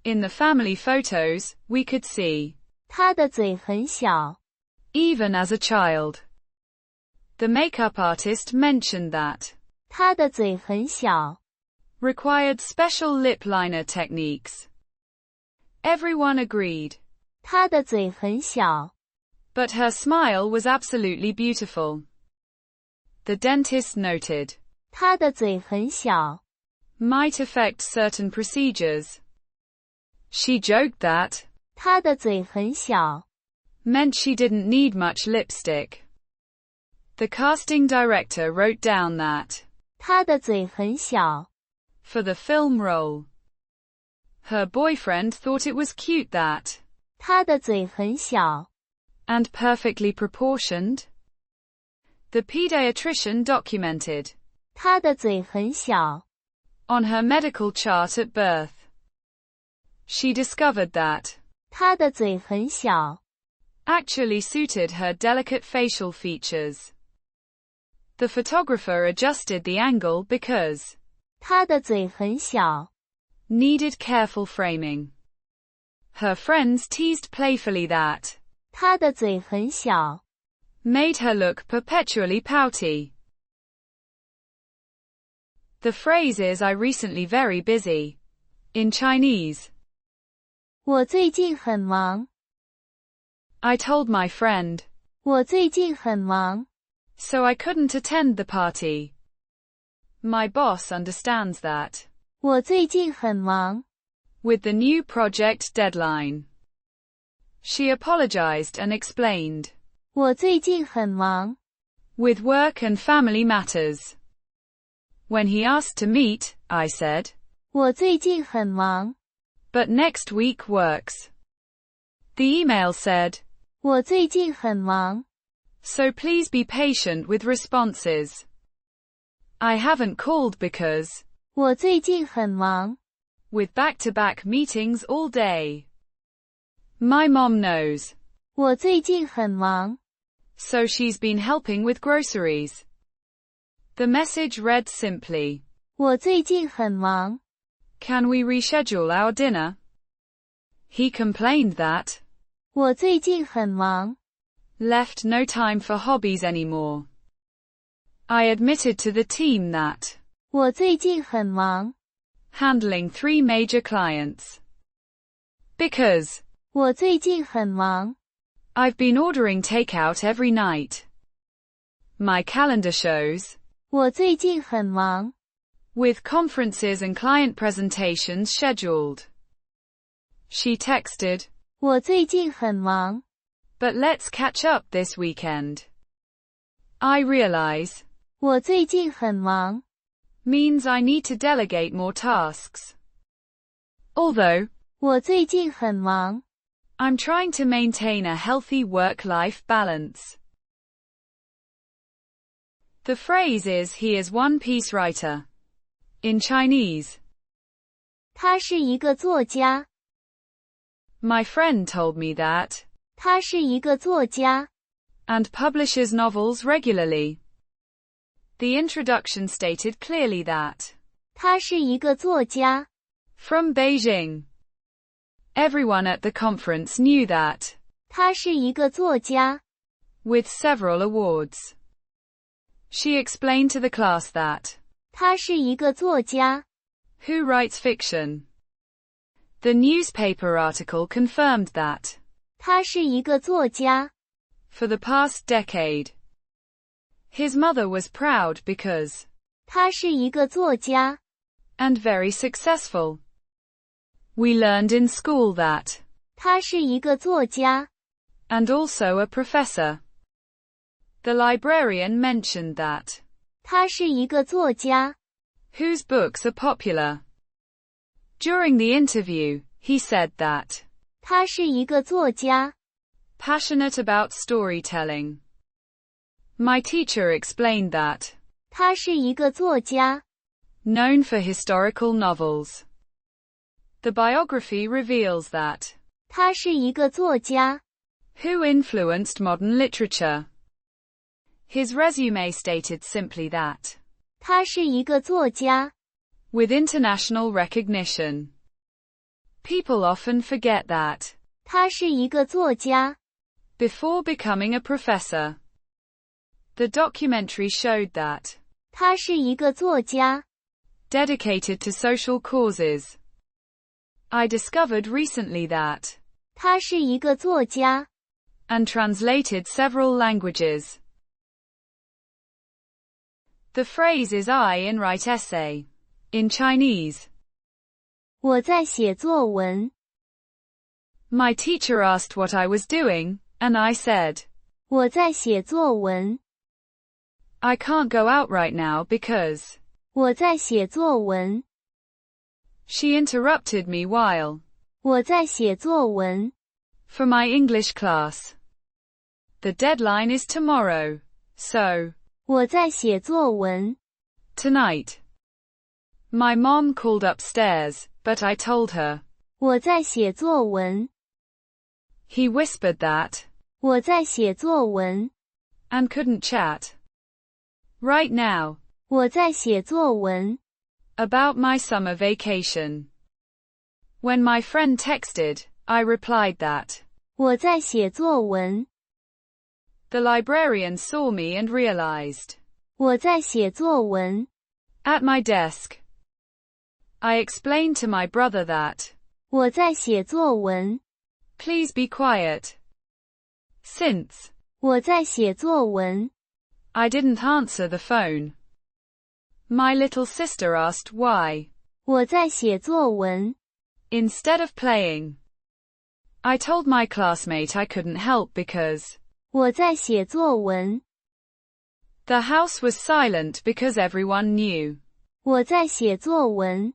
A: In the family photos, we could see,
B: 他的嘴很小。
A: even as a child. The makeup artist mentioned that,
B: 他的嘴很小。
A: required special lip liner techniques. Everyone agreed,
B: 他的嘴很小。
A: but her smile was absolutely beautiful. The dentist noted,
B: 他的嘴很小。
A: might affect certain procedures. She joked that,
B: 他的嘴很小。
A: meant she didn't need much lipstick. The casting director wrote down that,
B: 他的嘴很小。
A: for the film role. Her boyfriend thought it was cute that,
B: 他的嘴很小。
A: and perfectly proportioned. The pediatrician documented,
B: 他的嘴很小。
A: on her medical chart at birth. She discovered that,
B: 他的嘴很小。
A: actually suited her delicate facial features. The photographer adjusted the angle because,
B: 他的嘴很小。
A: needed careful framing. Her friends teased playfully that,
B: 他的嘴很小。
A: made her look perpetually pouty. The phrase is I recently very busy. In Chinese,
B: 我最近很忙。
A: I told my friend.
B: 我最近很忙。
A: So I couldn't attend the party. My boss understands that.
B: 我最近很忙。
A: With the new project deadline. She apologized and explained.
B: 我最近很忙。
A: With work and family matters. When he asked to meet, I said.
B: 我最近很忙。
A: But next week works. The email said.
B: 我最近很忙。
A: So please be patient with responses. I haven't called because.
B: 我最近很忙。
A: With back-to-back meetings all day. My mom knows.
B: 我最近很忙。
A: So she's been helping with groceries. The message read simply.
B: 我最近很忙。
A: Can we reschedule our dinner? He complained that.
B: 我最近很忙。
A: Left no time for hobbies anymore. I admitted to the team that.
B: 我最近很忙。
A: Handling 3 major clients. Because.
B: 我最近很忙。
A: I've been ordering takeout every night. My calendar shows.
B: 我最近很忙。
A: With conferences and client presentations scheduled. She texted.
B: 我最近很忙。
A: But let's catch up this weekend. I realize.
B: 我最近很忙。
A: Means I need to delegate more tasks. Although.
B: 我最近很忙。
A: I'm trying to maintain a healthy work-life balance. The phrase is he is one-piece writer. In Chinese.
B: 他是一个作家。
A: My friend told me that.
B: 他是一个作家。
A: And publishes novels regularly. The introduction stated clearly that.
B: 他是一个作家。
A: From Beijing. Everyone at the conference knew that.
B: 他是一个作家。
A: With several awards. She explained to the class that.
B: 他是一个作家。
A: Who writes fiction? The newspaper article confirmed that.
B: 他是一个作家。
A: For the past decade. His mother was proud because.
B: 他是一个作家。
A: And very successful. We learned in school that.
B: 他是一个作家。
A: And also a professor. The librarian mentioned that.
B: 他是一个作家。
A: Whose books are popular. During the interview, he said that.
B: 他是一个作家。
A: Passionate about storytelling. My teacher explained that.
B: 他是一个作家。
A: Known for historical novels. The biography reveals that.
B: 他是一个作家。
A: Who influenced modern literature. His resume stated simply that.
B: 他是一个作家。
A: With international recognition. People often forget that.
B: 他是一个作家。
A: Before becoming a professor. The documentary showed that.
B: 他是一个作家。
A: Dedicated to social causes. I discovered recently that.
B: 他是一个作家。
A: And translated several languages. The phrase is I in write essay. In Chinese.
B: 我在写作文。
A: My teacher asked what I was doing, and I said.
B: 我在写作文。
A: I can't go out right now because.
B: 我在写作文。
A: She interrupted me while.
B: 我在写作文。
A: For my English class. The deadline is tomorrow, so.
B: 我在写作文。
A: Tonight. My mom called upstairs, but I told her.
B: 我在写作文。
A: He whispered that.
B: 我在写作文。
A: And couldn't chat. Right now.
B: 我在写作文。
A: About my summer vacation. When my friend texted, I replied that.
B: 我在写作文。
A: The librarian saw me and realized.
B: 我在写作文。
A: At my desk. I explained to my brother that.
B: 我在写作文。
A: Please be quiet. Since
B: 我在写作文。
A: I didn't answer the phone. My little sister asked why.
B: 我在写作文。
A: Instead of playing. I told my classmate I couldn't help because
B: 我在写作文。
A: the house was silent because everyone knew.
B: 我在写作文。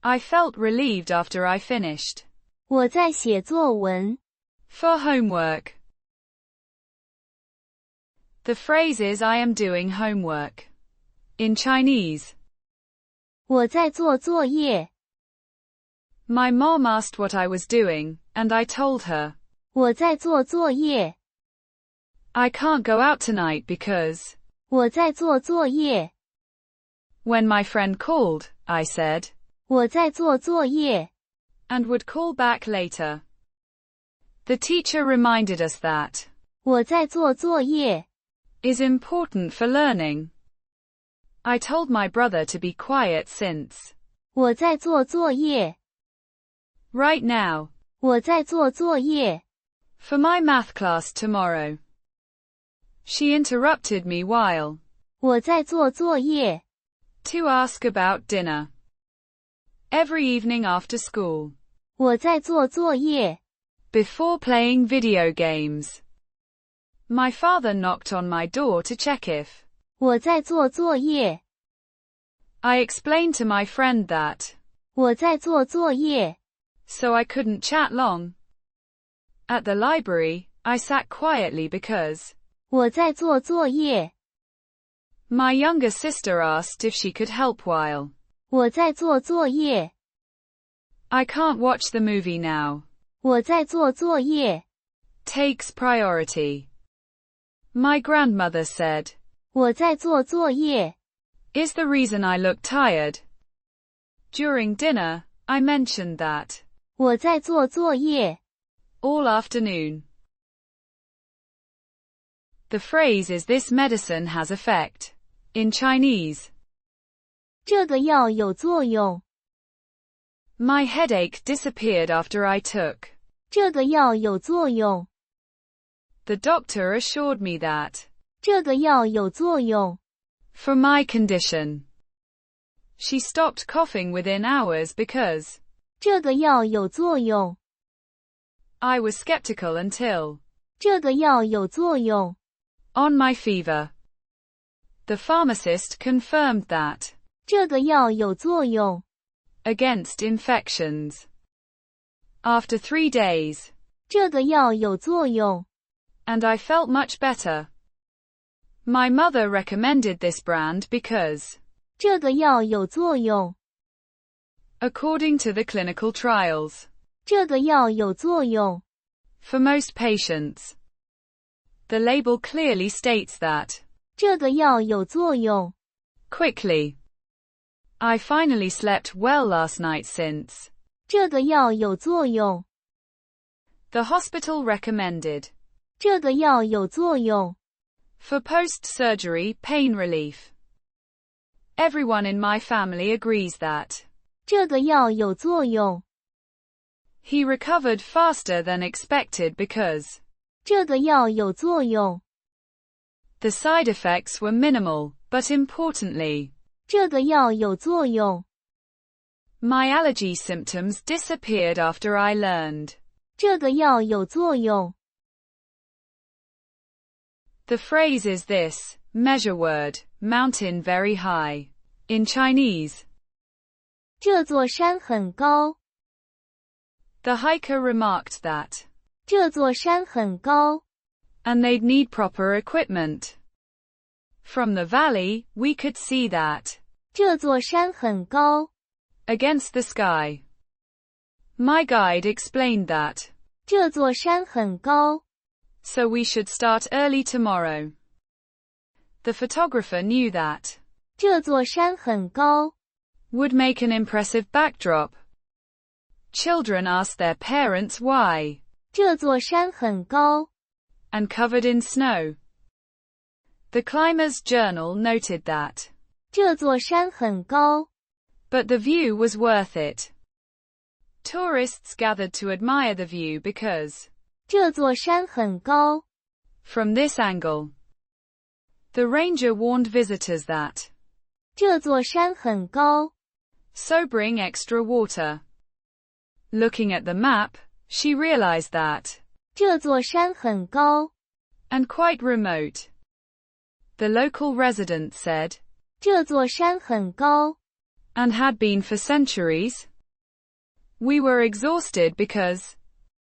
A: I felt relieved after I finished.
B: 我在写作文。
A: For homework. The phrase is I am doing homework. In Chinese.
B: 我在做作业。
A: My mom asked what I was doing, and I told her.
B: 我在做作业。
A: I can't go out tonight because.
B: 我在做作业。
A: When my friend called, I said.
B: 我在做作业。
A: And would call back later. The teacher reminded us that.
B: 我在做作业。
A: Is important for learning. I told my brother to be quiet since.
B: 我在做作业。
A: Right now.
B: 我在做作业。
A: For my math class tomorrow. She interrupted me while.
B: 我在做作业。
A: To ask about dinner. Every evening after school.
B: 我在做作业。
A: Before playing video games. My father knocked on my door to check if.
B: 我在做作业。
A: I explained to my friend that.
B: 我在做作业。
A: So I couldn't chat long. At the library, I sat quietly because.
B: 我在做作业。
A: My younger sister asked if she could help while.
B: 我在做作业。
A: I can't watch the movie now.
B: 我在做作业。
A: Takes priority. My grandmother said.
B: 我在做作业。
A: Is the reason I look tired. During dinner, I mentioned that.
B: 我在做作业。
A: All afternoon. The phrase is this medicine has effect. In Chinese.
B: 这个药有作用。
A: My headache disappeared after I took.
B: 这个药有作用。
A: The doctor assured me that.
B: 这个药有作用。
A: For my condition. She stopped coughing within hours because.
B: 这个药有作用。
A: I was skeptical until.
B: 这个药有作用。
A: On my fever. The pharmacist confirmed that.
B: 这个药有作用。
A: Against infections. After 3 days.
B: 这个药有作用。
A: And I felt much better. My mother recommended this brand because.
B: 这个药有作用。
A: According to the clinical trials.
B: 这个药有作用。
A: For most patients. The label clearly states that.
B: 这个药有作用。
A: Quickly. I finally slept well last night since.
B: 这个药有作用。
A: The hospital recommended.
B: 这个药有作用。
A: For post-surgery pain relief. Everyone in my family agrees that.
B: 这个药有作用。
A: He recovered faster than expected because.
B: 这个药有作用。
A: The side effects were minimal, but importantly.
B: 这个药有作用。
A: My allergy symptoms disappeared after I learned.
B: 这个药有作用。
A: The phrase is this, measure word, mountain very high. In Chinese.
B: 这座山很高。
A: The hiker remarked that.
B: 这座山很高。
A: And they'd need proper equipment. From the valley, we could see that.
B: 这座山很高。
A: Against the sky. My guide explained that.
B: 这座山很高。
A: So we should start early tomorrow. The photographer knew that.
B: 这座山很高。
A: Would make an impressive backdrop. Children asked their parents why.
B: 这座山很高。
A: And covered in snow. The Climber's Journal noted that.
B: 这座山很高。
A: But the view was worth it. Tourists gathered to admire the view because.
B: 这座山很高。
A: From this angle, the ranger warned visitors that,
B: 这座山很高。
A: so bring extra water. Looking at the map, she realized that,
B: 这座山很高。
A: and quite remote. The local resident said,
B: 这座山很高。
A: and had been for centuries. We were exhausted because,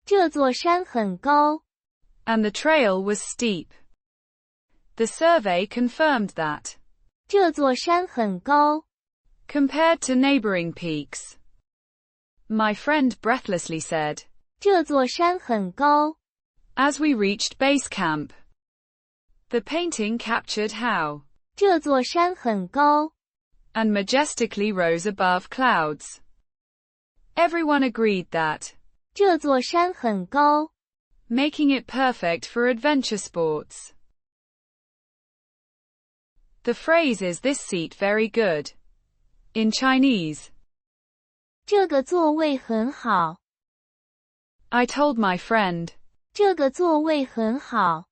B: 这座山很高。
A: and the trail was steep. The survey confirmed that,
B: 这座山很高。
A: compared to neighboring peaks. My friend breathlessly said,
B: 这座山很高。
A: as we reached base camp. The painting captured how,
B: 这座山很高。
A: and majestically rose above clouds. Everyone agreed that,
B: 这座山很高。
A: making it perfect for adventure sports. The phrase is this seat very good. In Chinese,
B: 这个座位很好。
A: I told my friend,
B: 这个座位很好。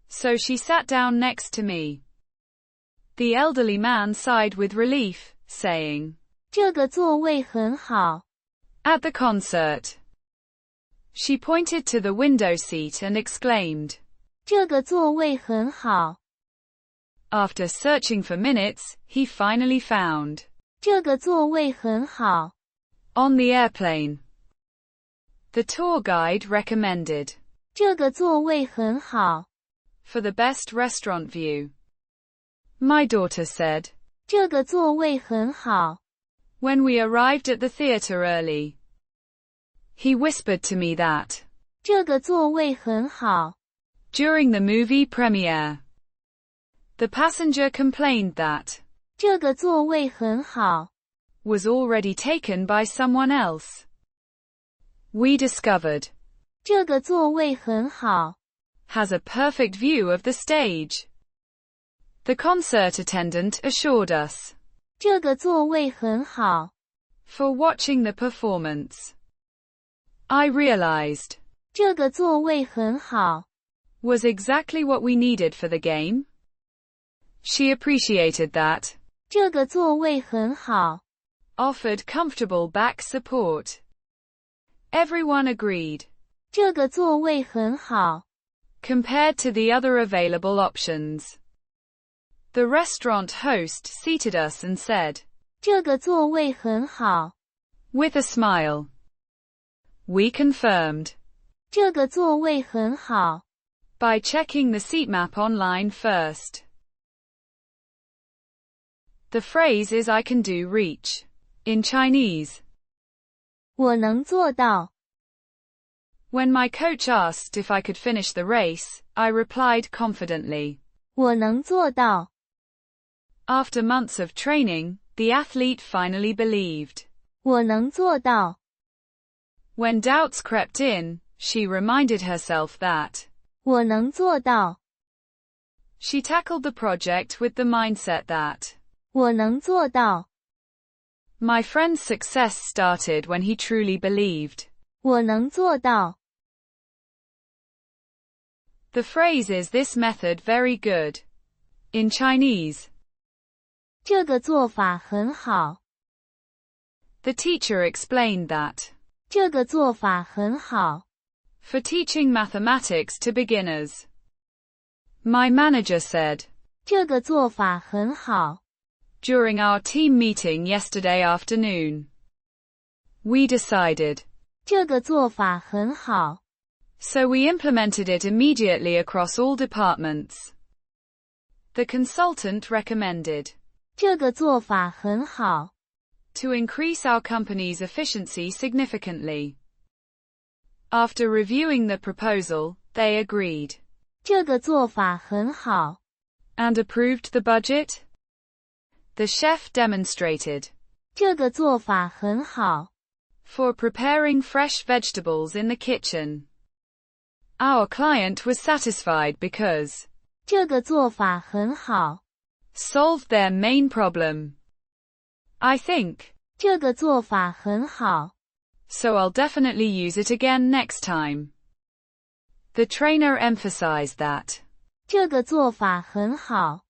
A: so she sat down next to me. The elderly man sighed with relief, saying,
B: 这个座位很好。
A: at the concert. She pointed to the window seat and exclaimed,
B: 这个座位很好。
A: after searching for minutes, he finally found,
B: 这个座位很好。
A: on the airplane. The tour guide recommended,
B: 这个座位很好。
A: for the best restaurant view. My daughter said,
B: 这个座位很好。
A: when we arrived at the theater early. He whispered to me that,
B: 这个座位很好。
A: during the movie premiere. The passenger complained that,
B: 这个座位很好。
A: was already taken by someone else. We discovered,
B: 这个座位很好。
A: has a perfect view of the stage. The concert attendant assured us,
B: 这个座位很好。
A: for watching the performance. I realized,
B: 这个座位很好。
A: was exactly what we needed for the game. She appreciated that,
B: 这个座位很好。
A: offered comfortable back support. Everyone agreed,
B: 这个座位很好。
A: compared to the other available options. The restaurant host seated us and said,
B: 这个座位很好。
A: with a smile. We confirmed,
B: 这个座位很好。
A: by checking the seat map online first. The phrase is I can do reach. In Chinese,
B: 我能做到。
A: when my coach asked if I could finish the race, I replied confidently.
B: 我能做到。
A: After months of training, the athlete finally believed.
B: 我能做到。
A: When doubts crept in, she reminded herself that.
B: 我能做到。
A: She tackled the project with the mindset that.
B: 我能做到。
A: My friend's success started when he truly believed.
B: 我能做到。
A: The phrase is this method very good. In Chinese,
B: 这个做法很好。
A: the teacher explained that.
B: 这个做法很好。
A: For teaching mathematics to beginners. My manager said.
B: 这个做法很好。
A: During our team meeting yesterday afternoon. We decided.
B: 这个做法很好。
A: So we implemented it immediately across all departments. The consultant recommended.
B: 这个做法很好。
A: To increase our company's efficiency significantly. After reviewing the proposal, they agreed.
B: 这个做法很好。
A: And approved the budget? The chef demonstrated.
B: 这个做法很好。
A: For preparing fresh vegetables in the kitchen. Our client was satisfied because.
B: 这个做法很好。
A: Solved their main problem. I think.
B: 这个做法很好。
A: So I'll definitely use it again next time. The trainer emphasized that
B: 这个做法很好。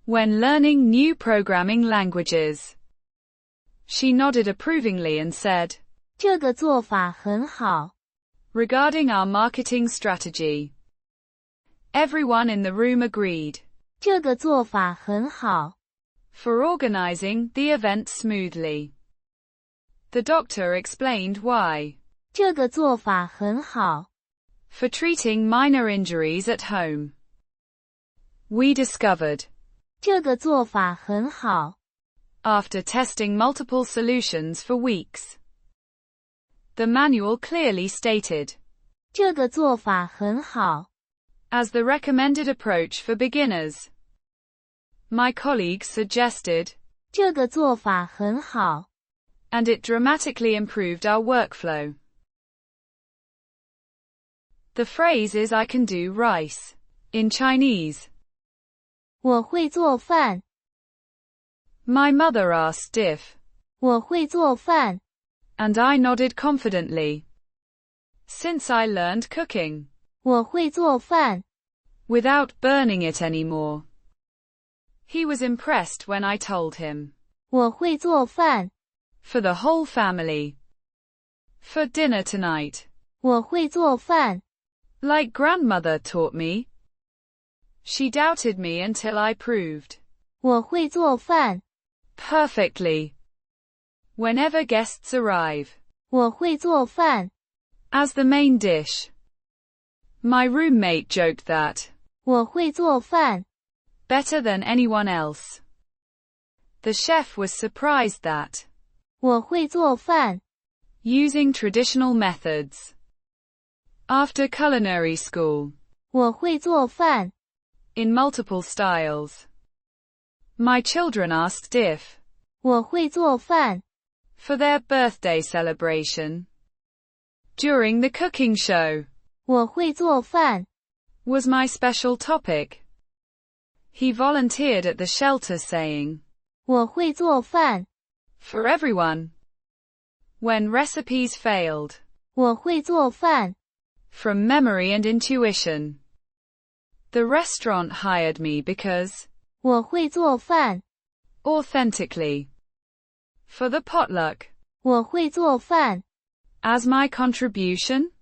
A: when learning new programming languages. She nodded approvingly and said,
B: 这个做法很好。
A: regarding our marketing strategy. Everyone in the room agreed.
B: 这个做法很好。
A: For organizing the event smoothly. The doctor explained why.
B: 这个做法很好。
A: For treating minor injuries at home. We discovered.
B: 这个做法很好。
A: After testing multiple solutions for weeks. The manual clearly stated.
B: 这个做法很好。
A: As the recommended approach for beginners. My colleagues suggested.
B: 这个做法很好。
A: And it dramatically improved our workflow. The phrase is I can do rice. In Chinese.
B: 我会做饭。
A: My mother asked if.
B: 我会做饭。
A: And I nodded confidently. Since I learned cooking.
B: 我会做饭。
A: Without burning it anymore. He was impressed when I told him.
B: 我会做饭。
A: For the whole family. For dinner tonight.
B: 我会做饭。
A: Like grandmother taught me. She doubted me until I proved.
B: 我会做饭。
A: Perfectly. Whenever guests arrive.
B: 我会做饭。
A: As the main dish. My roommate joked that.
B: 我会做饭。
A: Better than anyone else. The chef was surprised that.
B: 我会做饭。
A: Using traditional methods. After culinary school.
B: 我会做饭。
A: In multiple styles. My children asked if.
B: 我会做饭。
A: For their birthday celebration. During the cooking show.
B: 我会做饭。
A: Was my special topic. He volunteered at the shelter saying.
B: 我会做饭。
A: For everyone. When recipes failed.
B: 我会做饭。
A: From memory and intuition. The restaurant hired me because.
B: 我会做饭。
A: Authentically. For the potluck.
B: 我会做饭。
A: As my contribution.